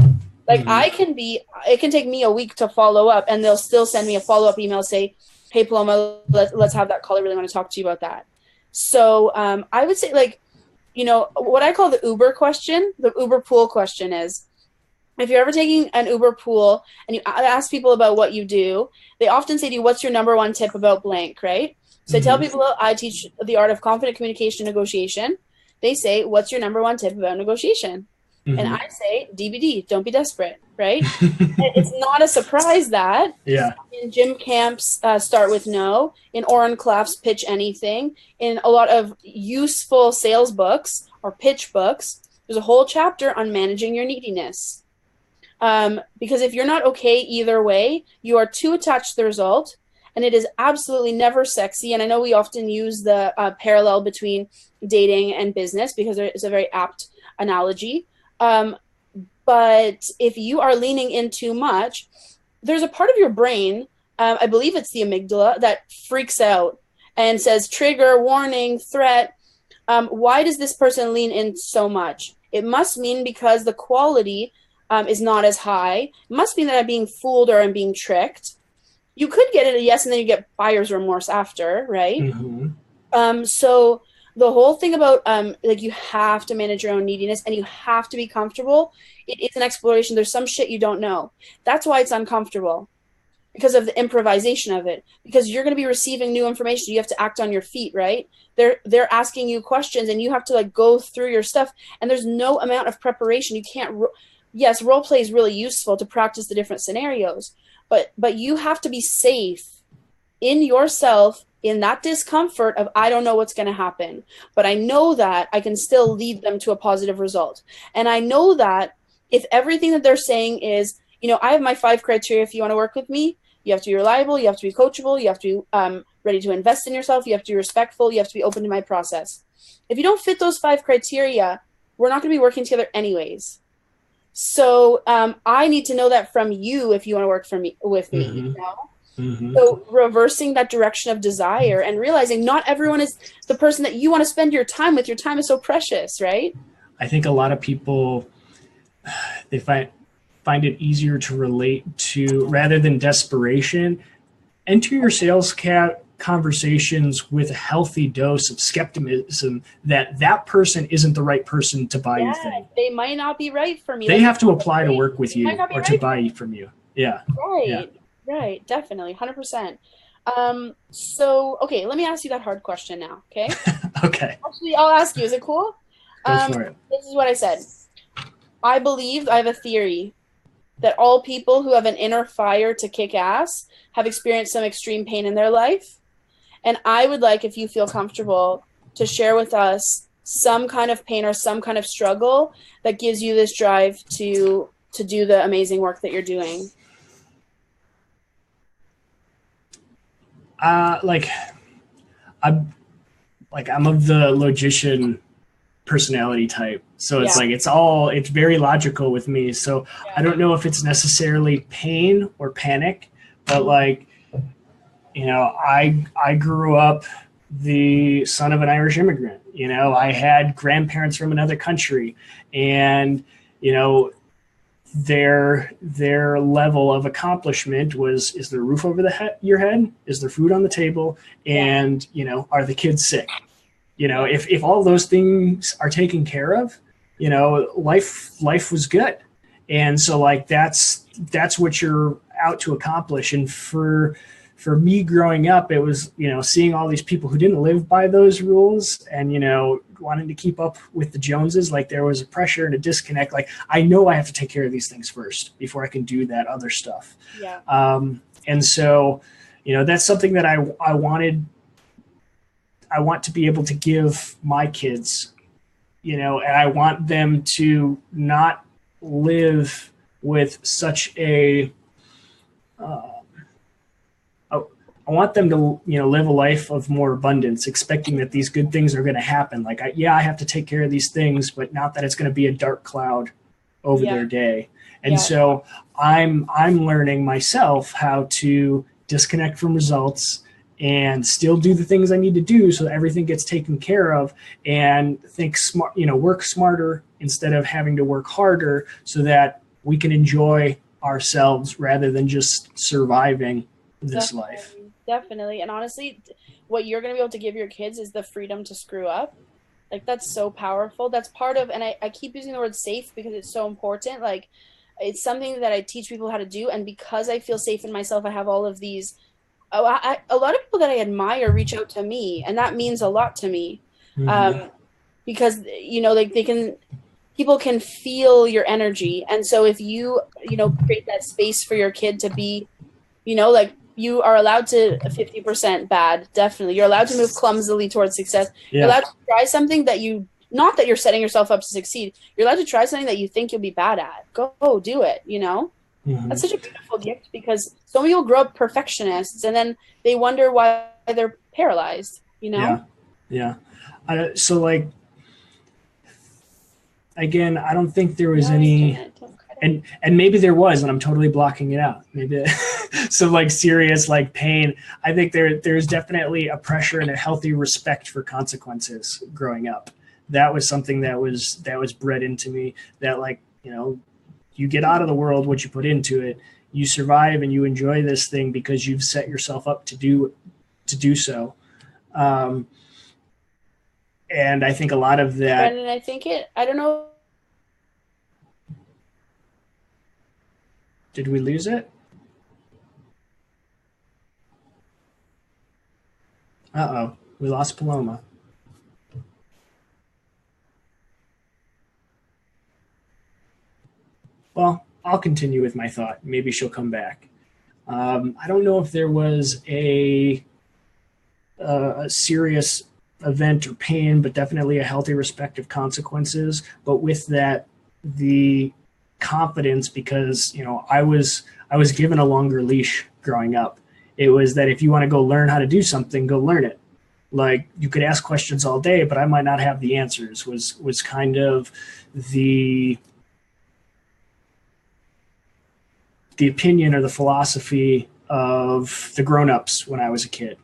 Like it can take me a week to follow up and they'll still send me a follow-up email, say, hey Paloma, let's have that call. I really want to talk to you about that. So I would say, like, what I call the Uber question, the Uber pool question is, if you're ever taking an Uber pool and you ask people about what you do, they often say to you, what's your number one tip about blank, right? So I tell people I teach the art of confident communication negotiation. They say, what's your number one tip about negotiation? Mm-hmm. And I say, DBD, don't be desperate, right? It's not a surprise that in Jim Camp's Start With No, in Oren Klaff's Pitch Anything, in a lot of useful sales books or pitch books, there's a whole chapter on managing your neediness. Because if you're not okay either way, you are too attached to the result, and it is absolutely never sexy. And I know we often use the parallel between dating and business because it's a very apt analogy. But if you are leaning in too much, there's a part of your brain, I believe it's the amygdala, that freaks out and says, trigger, warning, threat. Why does this person lean in so much? It must mean because the quality is not as high. It must mean that I'm being fooled or I'm being tricked. You could get it a yes, and then you get buyer's remorse after, right? Mm-hmm. So the whole thing about like you have to manage your own neediness and you have to be comfortable. It's an exploration. There's some shit you don't know. That's why it's uncomfortable, because of the improvisation of it. Because you're going to be receiving new information. You have to act on your feet, right? They're asking you questions, and you have to like go through your stuff. And there's no amount of preparation. You can't. Yes, role play is really useful to practice the different scenarios, but you have to be safe in yourself, in that discomfort of, I don't know what's going to happen, but I know that I can still lead them to a positive result. And I know that if everything that they're saying is, I have my 5 criteria. If you want to work with me, you have to be reliable, you have to be coachable, you have to be ready to invest in yourself, you have to be respectful, you have to be open to my process. If you don't fit those 5 criteria, we're not going to be working together anyways. So I need to know that from you if you want to work with me. Mm-hmm. Mm-hmm. So reversing that direction of desire and realizing not everyone is the person that you want to spend your time with. Your time is so precious, right? I think a lot of people, they find it easier to relate to, rather than desperation, enter your sales conversations with a healthy dose of skepticism that person isn't the right person to buy you things. They might not be right for me. They have to apply to work with you or to right buy from you. Yeah. Right, definitely, 100%. So okay, let me ask you that hard question now, okay? Okay. Actually, I'll ask you, is it cool? Go for it. This is what I said. I have a theory that all people who have an inner fire to kick ass have experienced some extreme pain in their life. And I would like, if you feel comfortable, to share with us some kind of pain or some kind of struggle that gives you this drive to do the amazing work that you're doing. I'm of the logician personality type. So it's it's very logical with me. So I don't know if it's necessarily pain or panic, but I grew up the son of an Irish immigrant. I had grandparents from another country, and their level of accomplishment was, is there a roof over your head? Is there food on the table? And, are the kids sick? If all those things are taken care of, life was good. And so that's what you're out to accomplish. And for me growing up, it was, seeing all these people who didn't live by those rules and, wanting to keep up with the Joneses, there was a pressure and a disconnect. I know I have to take care of these things first before I can do that other stuff. Yeah. And so, that's something that I want to be able to give my kids, and I want them to not live with such a, I want them to, live a life of more abundance, expecting that these good things are going to happen. I have to take care of these things, but not that it's going to be a dark cloud over their day. And so I'm learning myself how to disconnect from results and still do the things I need to do so that everything gets taken care of, and think smart, work smarter instead of having to work harder, so that we can enjoy ourselves rather than just surviving this life. Definitely. And honestly, what you're going to be able to give your kids is the freedom to screw up. That's so powerful. That's part of, and I keep using the word safe because it's so important. It's something that I teach people how to do. And because I feel safe in myself, I have all of these, a lot of people that I admire reach out to me, and that means a lot to me. Mm-hmm. Because, people can feel your energy. And so if you, create that space for your kid to be, you are allowed to 50% bad. Definitely. You're allowed to move clumsily towards success. Yeah. You're allowed to try something that not that you're setting yourself up to succeed. You're allowed to try something that you think you'll be bad at. Go do it, Mm-hmm. That's such a beautiful gift, because so many people grow up perfectionists and then they wonder why they're paralyzed, Yeah. Again, I don't think there was any, and maybe there was, and I'm totally blocking it out. Maybe some serious pain. I think there's definitely a pressure and a healthy respect for consequences growing up. That was something that was bred into me, that you get out of the world what you put into it. You survive and you enjoy this thing because you've set yourself up to do so. And I think a lot of that. And I think I don't know. Did we lose it? Uh-oh, we lost Paloma. Well, I'll continue with my thought. Maybe she'll come back. I don't know if there was a serious event or pain, but definitely a healthy respect of consequences. But with that, the confidence because, I was given a longer leash growing up. It was that if you want to go learn how to do something, go learn it. Like, you could ask questions all day, but I might not have the answers, was kind of the opinion or the philosophy of the grown-ups when I was a kid.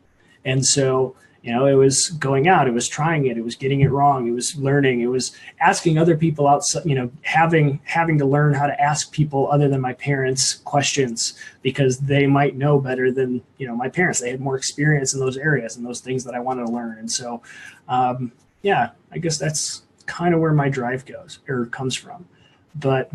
And so, it was going out, it was trying it, it was getting it wrong, it was learning, it was asking other people outside, having to learn how to ask people other than my parents questions because they might know better than, my parents. They had more experience in those areas and those things that I wanted to learn. And so, I guess that's kind of where my drive goes or comes from. But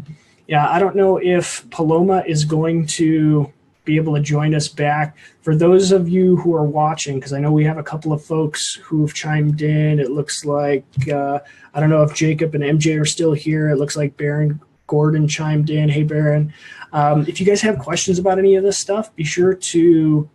yeah, I don't know if Paloma is going to be able to join us back. For those of you who are watching, because I know we have a couple of folks who've chimed in. It looks like, I don't know if Jacob and MJ are still here. It looks like Baron Gordon chimed in. Hey, Baron. If you guys have questions about any of this stuff, be sure to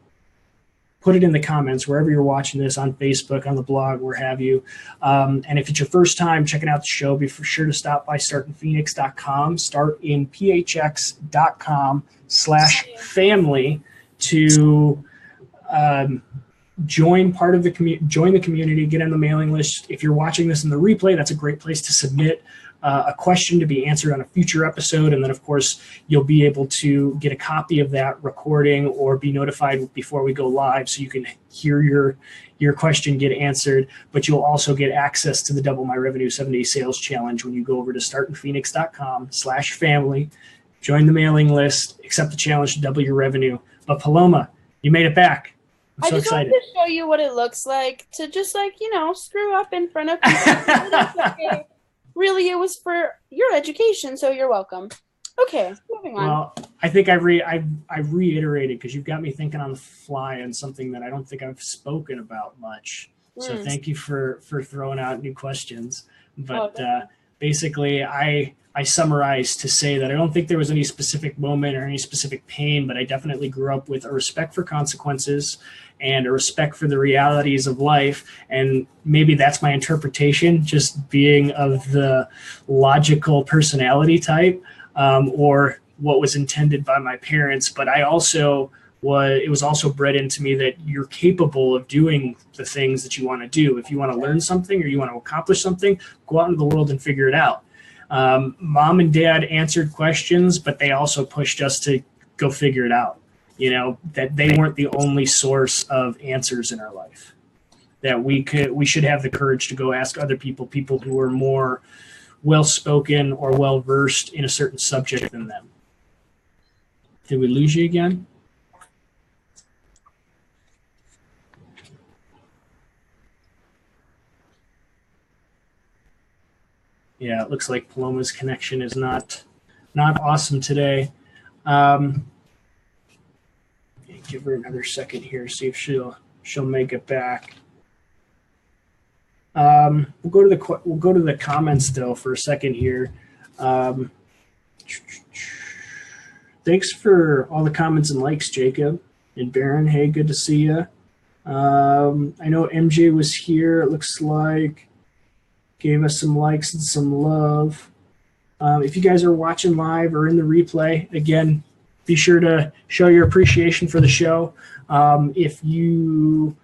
put it in the comments wherever you're watching this, on Facebook, on the blog, where have you. And if it's your first time checking out the show, be for sure to stop by startinphoenix.com, startinphoenix.com/family to join the community, get on the mailing list. If you're watching this in the replay, that's a great place to submit a question to be answered on a future episode. And then, of course, you'll be able to get a copy of that recording or be notified before we go live so you can hear your question get answered. But you'll also get access to the Double My Revenue 7-Day Sales Challenge when you go over to startinphoenix.com/family, join the mailing list, accept the challenge to double your revenue. But Paloma, you made it back. I'm so excited. I just wanted to show you what it looks like to just screw up in front of people. Really, it was for your education, so you're welcome. Okay, moving on. Well, I think I reiterated because you've got me thinking on the fly on something that I don't think I've spoken about much. So thank you for throwing out new questions. But basically, I summarized to say that I don't think there was any specific moment or any specific pain, but I definitely grew up with a respect for consequences and a respect for the realities of life. And maybe that's my interpretation, just being of the logical personality type, or what was intended by my parents. But it was also bred into me that you're capable of doing the things that you want to do. If you want to learn something or you want to accomplish something, go out into the world and figure it out. Mom and Dad answered questions, but they also pushed us to go figure it out. That they weren't the only source of answers in our life. That we should have the courage to go ask other people who are more well-spoken or well-versed in a certain subject than them. Did we lose you again? Yeah, it looks like Paloma's connection is not awesome today. Give her another second here, see if she'll make it back. We'll go to the comments though for a second here. Thanks for all the comments and likes, Jacob and Baron. Hey, good to see you. I know MJ was here. It looks like gave us some likes and some love. If you guys are watching live or in the replay, again, be sure to show your appreciation for the show. If you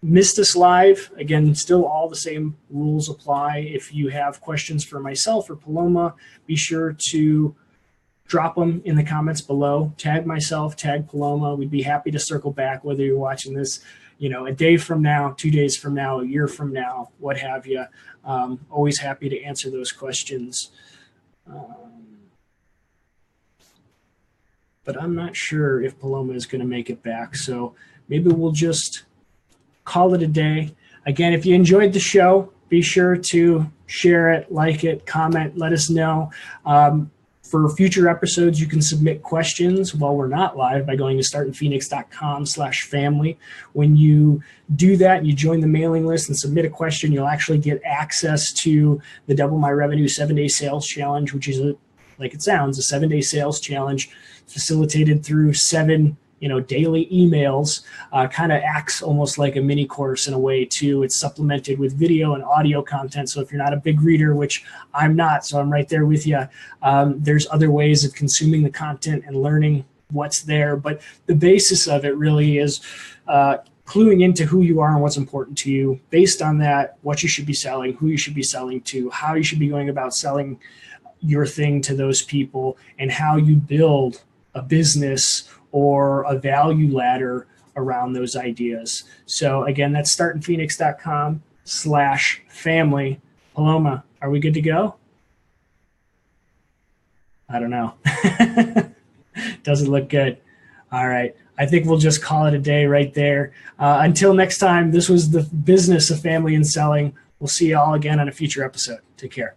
missed us live, again, still all the same rules apply. If you have questions for myself or Paloma, be sure to drop them in the comments below. Tag myself, tag Paloma. We'd be happy to circle back, whether you're watching this, a day from now, 2 days from now, a year from now, what have you. Always happy to answer those questions. But I'm not sure if Paloma is going to make it back. So maybe we'll just call it a day. Again, if you enjoyed the show, be sure to share it, like it, comment, let us know. For future episodes, you can submit questions while we're not live by going to startinphoenix.com/family. When you do that and you join the mailing list and submit a question, you'll actually get access to the Double My Revenue 7-Day Sales Challenge, which is, like it sounds, a 7-day sales challenge facilitated through 7 daily emails, kind of acts almost like a mini course in a way too. It's supplemented with video and audio content. So if you're not a big reader, which I'm not, so I'm right there with you, there's other ways of consuming the content and learning what's there. But the basis of it really is cluing into who you are and what's important to you. Based on that, what you should be selling, who you should be selling to, how you should be going about selling your thing to those people, and how you build a business or a value ladder around those ideas. So again, that's startinphoenix.com/family. Paloma, are we good to go? I don't know. Doesn't look good. All right. I think we'll just call it a day right there. Until next time, this was the business of family and selling. We'll see you all again on a future episode. Take care.